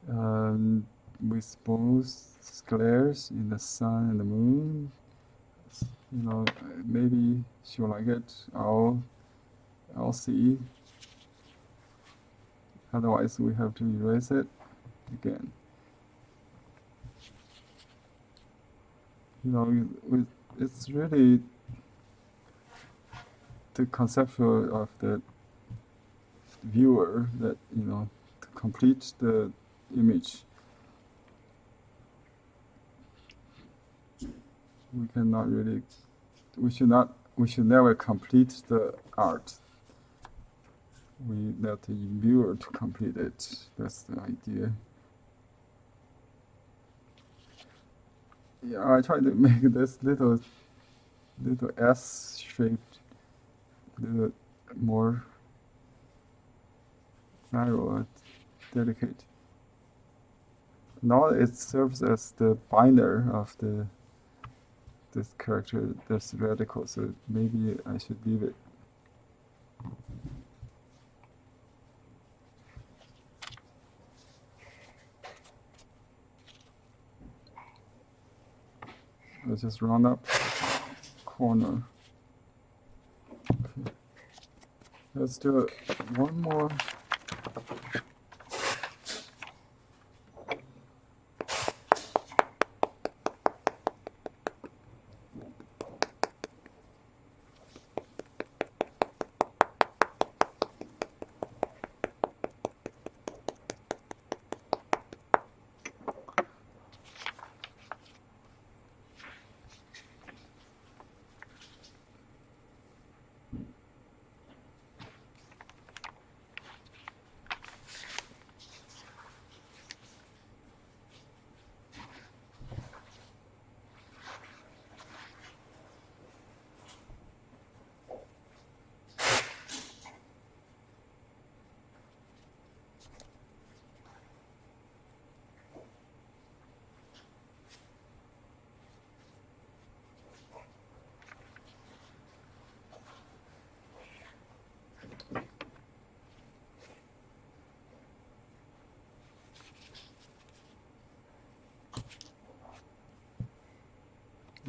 with both glares in the sun and the moon. You know, maybe she'll like it. I'll see. Otherwise, we have to erase it again. You know, it's really the conceptual of the viewer that, you know, to complete the image. We cannot really, we should never complete the art. We let the viewer to complete it. That's the idea. Yeah, I tried to make this little S shaped, little more narrow and delicate. Now it serves as the binder of this character, this radical, so maybe I should leave it. I'll just round up corner. Okay. Let's do one more.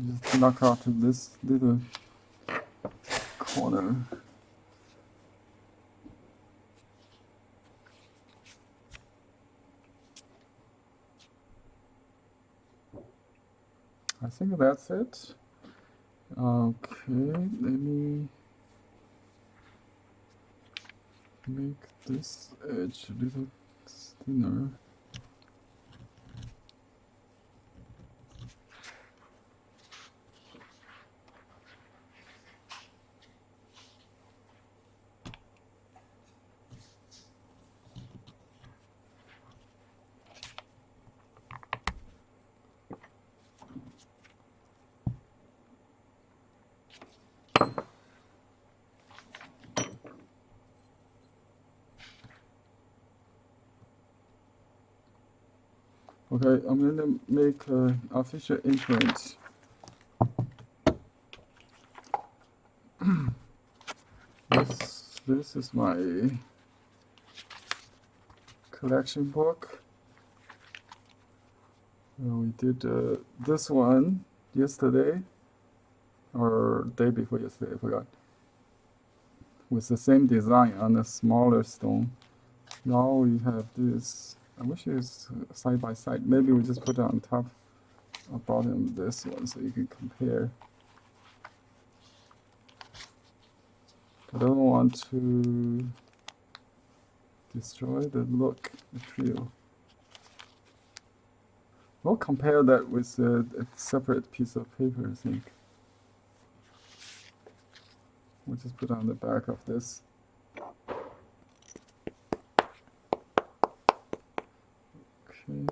Just knock out this little corner. I think that's it. Okay, let me make this edge a little thinner. Okay, I'm going to make an official imprint. This is my collection book. We did this one yesterday, or day before yesterday, I forgot. With the same design on a smaller stone. Now we have this. I wish it was side by side. Maybe we just put it on top or bottom of this one so you can compare. I don't want to destroy the look, the feel. We'll compare that with a separate piece of paper, I think. We'll just put on the back of this. Okay.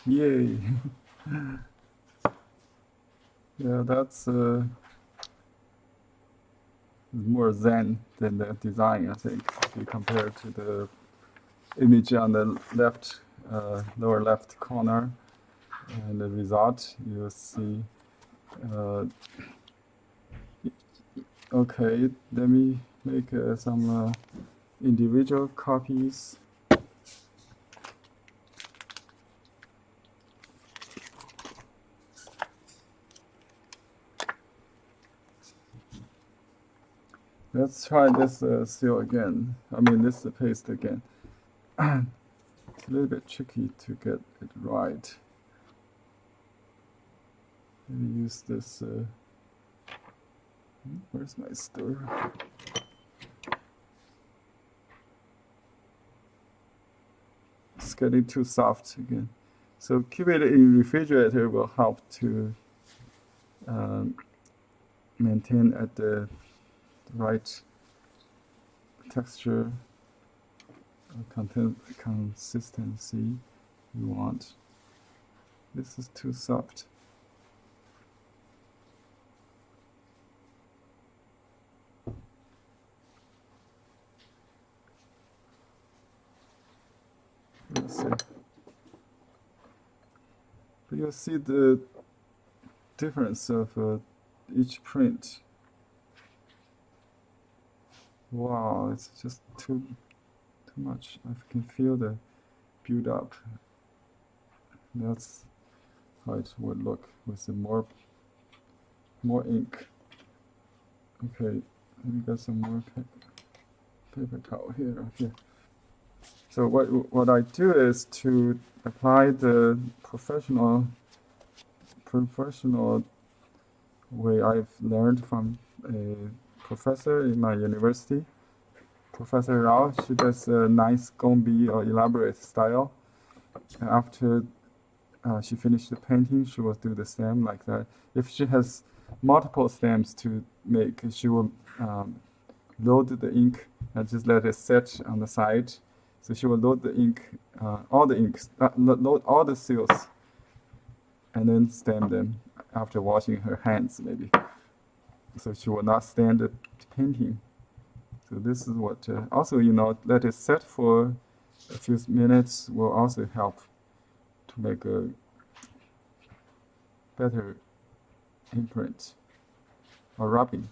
Yay! Yeah, that's more zen than the design, I think. If you compare to the image on the left, lower left corner, and the result, you see. Uh, okay, let me make some individual copies. Let's try this seal again. I mean, this paste again. It's a little bit tricky to get it right. Maybe use this. Where's my stir? It's getting too soft again. So keep it in refrigerator will help to maintain at the right texture consistency you want. This is too soft. Let's see. But you'll see the difference of each print. Wow, it's just too much. I can feel the build up. That's how it would look with the more ink. Okay, let me get some more paper towel here. Okay. So what I do is to apply the professional way I've learned from a professor in my university. Professor Rao, she does a nice gombi or elaborate style. And after she finished the painting, she will do the stem like that. If she has multiple stems to make, she will load the ink and just let it set on the side. So she will load the ink, all the inks, load all the seals, and then stamp them after washing her hands, maybe. So she will not stain the painting. So this is what, also, let it set for a few minutes will also help to make a better imprint or rubbing.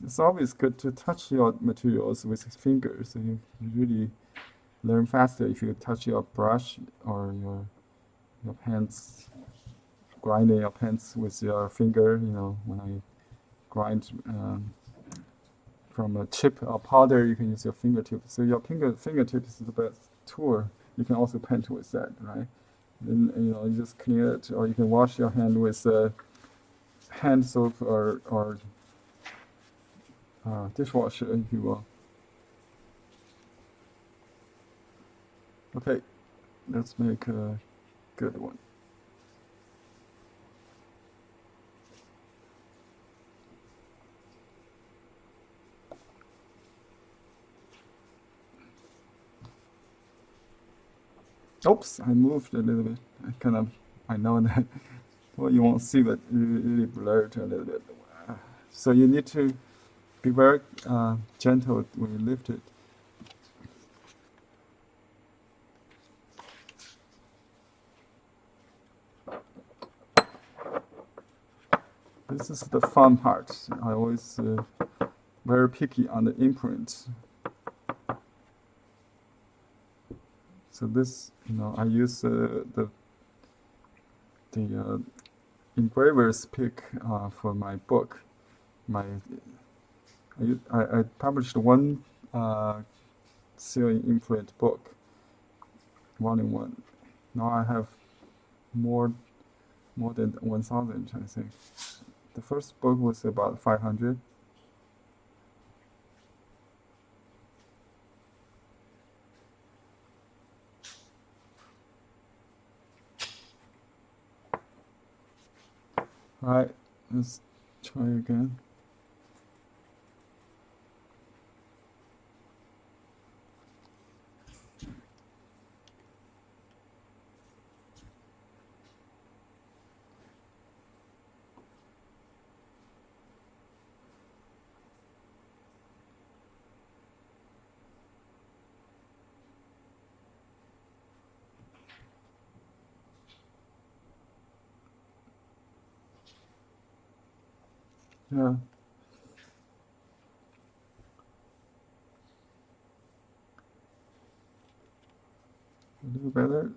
It's always good to touch your materials with fingers. So you really learn faster if you touch your brush or your pens, grinding your pens with your finger. When I grind from a chip or powder, you can use your fingertip. So your fingertip is the best tool. You can also paint with that, right? Then you just clean it, or you can wash your hand with hand soap or dishwasher if you will. Okay, let's make a good one. Oops, I moved a little bit. I know that, well, you won't see, but it really blurred a little bit. So you need to be very gentle when you lift it. This is the fun part. I always very picky on the imprint. So this, I use the engraver's pick for my book. I published one sealing imprint book, volume 1. Now I have more than 1,000, I think. The first book was about 500. All right, let's try again. Yeah. A little better.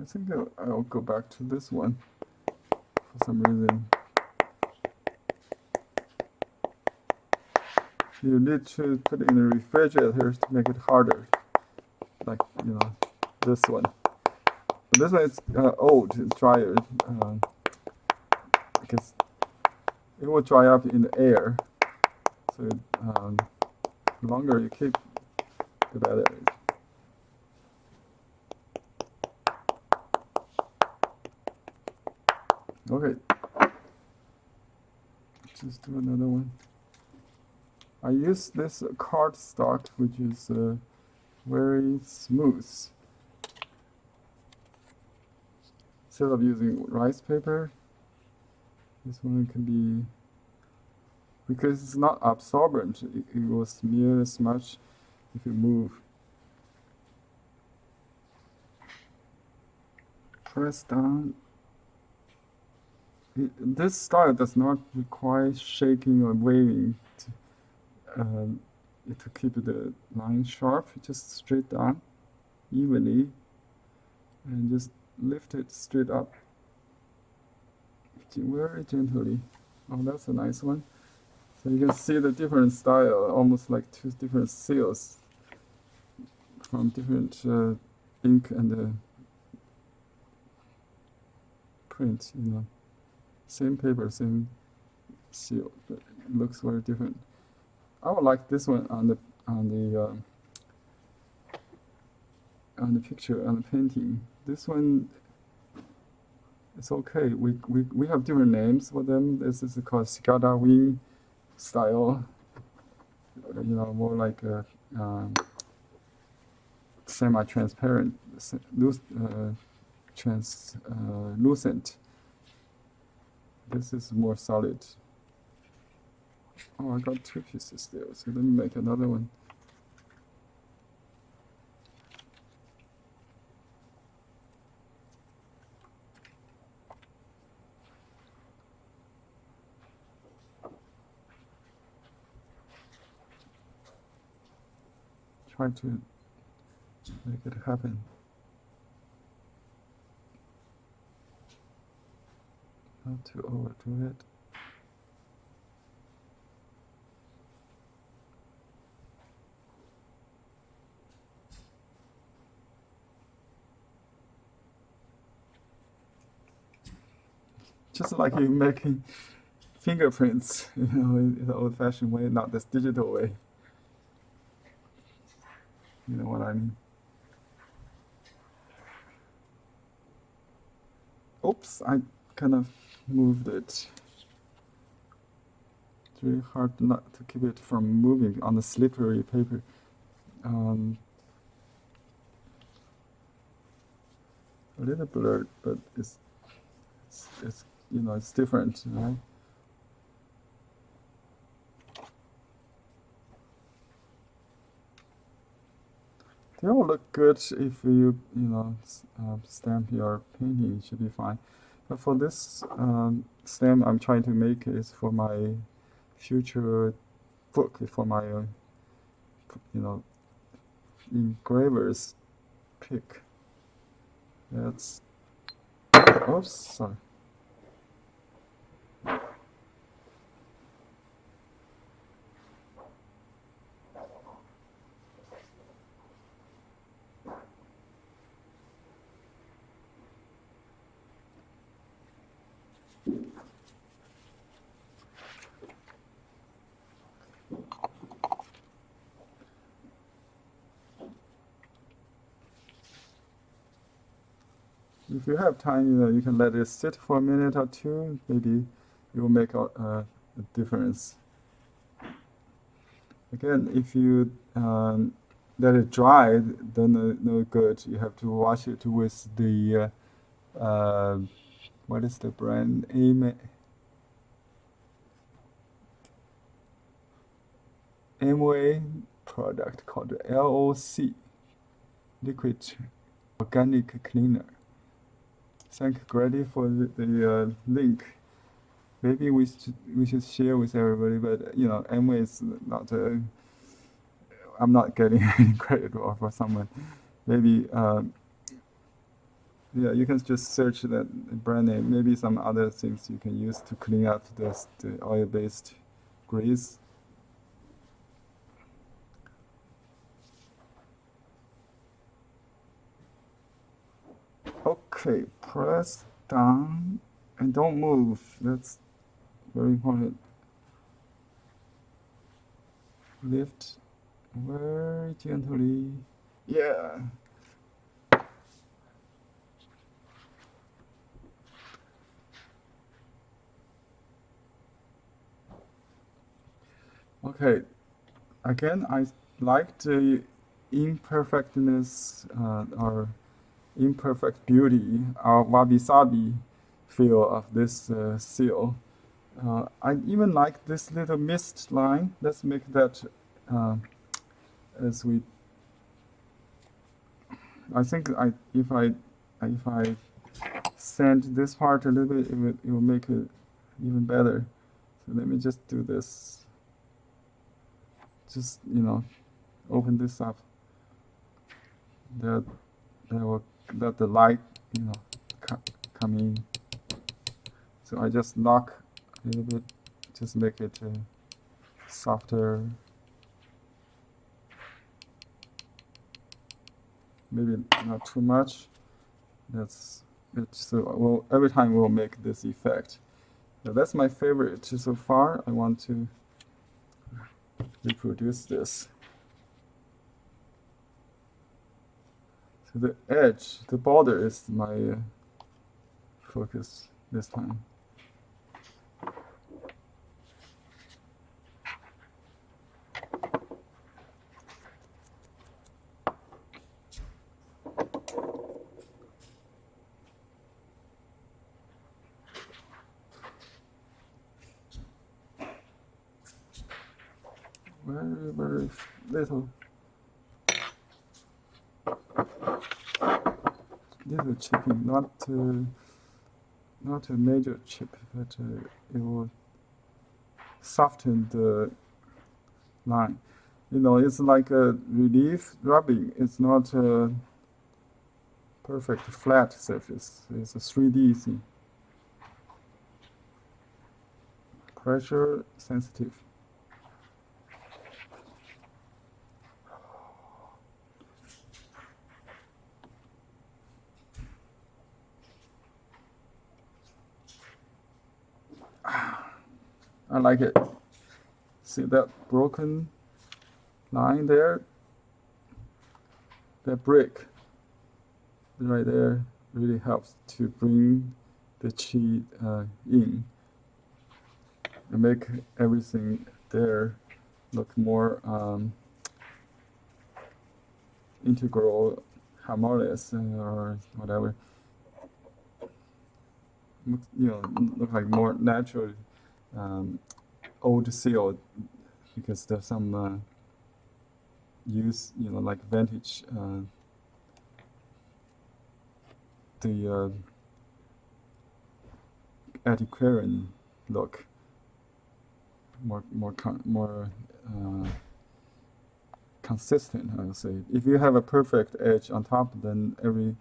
I think I'll go back to this one for some reason. You need to put it in the refrigerator to make it harder, like this one. But this one is old, it's drier, because it will dry up in the air. So the longer you keep, the better. Okay, just do another one. I use this cardstock, which is very smooth. Instead of using rice paper, this one can be, because it's not absorbent, it will smear as much if you move. Press down. This style does not require shaking or waving to keep the line sharp. Just straight down, evenly, and just lift it straight up very gently. Oh, that's a nice one. So you can see the different style, almost like two different seals from different ink and print. Same paper, same seal, but it looks very different. I would like this one on the picture, on the painting. This one, it's okay. We have different names for them. This is called Cicada wing style. More like a semi-transparent, translucent. This is more solid. Oh, I got two pieces there, so let me make another one. Try to make it happen. Not to overdo it. Just like you making fingerprints, in the old-fashioned way, not this digital way. You know what I mean? Oops, I kind of moved it. It's really hard not to keep it from moving on the slippery paper. A little blurred, but it's it's different, right? They all look good if you stamp your painting. It should be fine. But for this stamp I'm trying to make is for my future book, for my engraver's pick. That's oops, sorry. If you have time, you can let it sit for a minute or two. Maybe it will make a difference. Again, if you let it dry, then no good. You have to wash it with the what is the brand? Amway product called LOC, liquid organic cleaner. thank Grady for the link. Maybe we should share with everybody, but you know, Amway is not. I'm not getting any credit for someone. Maybe yeah, you can just search that brand name. Maybe some other things you can use to clean up the oil-based grease. Okay, press down and don't move. That's very important. Lift very gently. Yeah. Okay. Again, I like the imperfectness or imperfect beauty or wabi-sabi feel of this seal. I even like this little mist line. Let's make that as we. I think if I sand this part a little bit, it will make it even better. So let me just do this. Just open this up. That will let the light come in. So I just lock a little bit, just make it softer. Maybe not too much. That's it. So every time we'll make this effect. So that's my favorite so far. I want to reproduce this. So the edge, the border is my focus this time. Very, very little. Little chipping, not a major chip, but it will soften the line. It's like a relief rubbing. It's not a perfect flat surface. It's a 3D thing. Pressure sensitive. I like it. See that broken line there? That brick right there really helps to bring the chi in and make everything there look more integral, harmonious, or whatever. Look like more natural. Old seal, because there's some use, like vintage, the antiquarian look, more consistent, I would say. If you have a perfect edge on top, then everything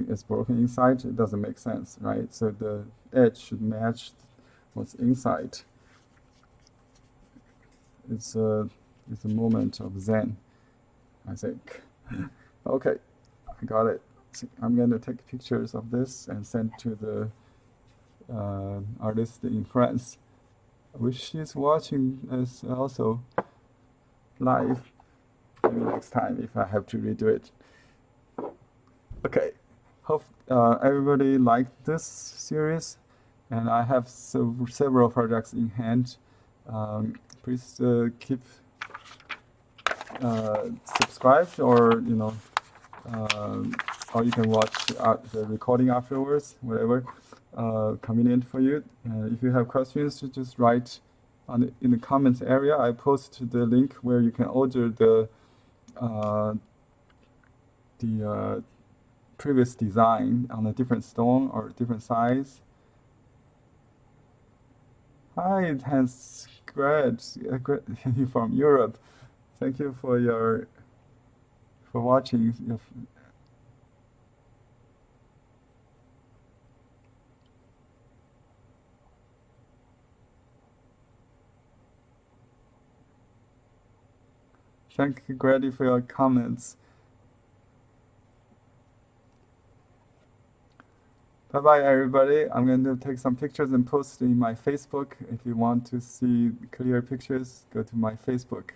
is broken inside. It doesn't make sense, right? So the edge should match what's inside. It's a moment of Zen, I think. Okay, I got it. So I'm gonna take pictures of this and send to the artist in France. I wish she's watching us also live. Maybe next time if I have to redo it. Okay, hope everybody liked this series, and I have several projects in hand. Please keep subscribed, or or you can watch the recording afterwards, whatever convenient for you. If you have questions, just write in the comments area. I post the link where you can order the previous design on a different stone or different size. Hi, Hans, great from Europe. Thank you for watching. Thank you, Grady, for your comments. Bye-bye, everybody. I'm going to take some pictures and post in my Facebook. If you want to see clear pictures, go to my Facebook.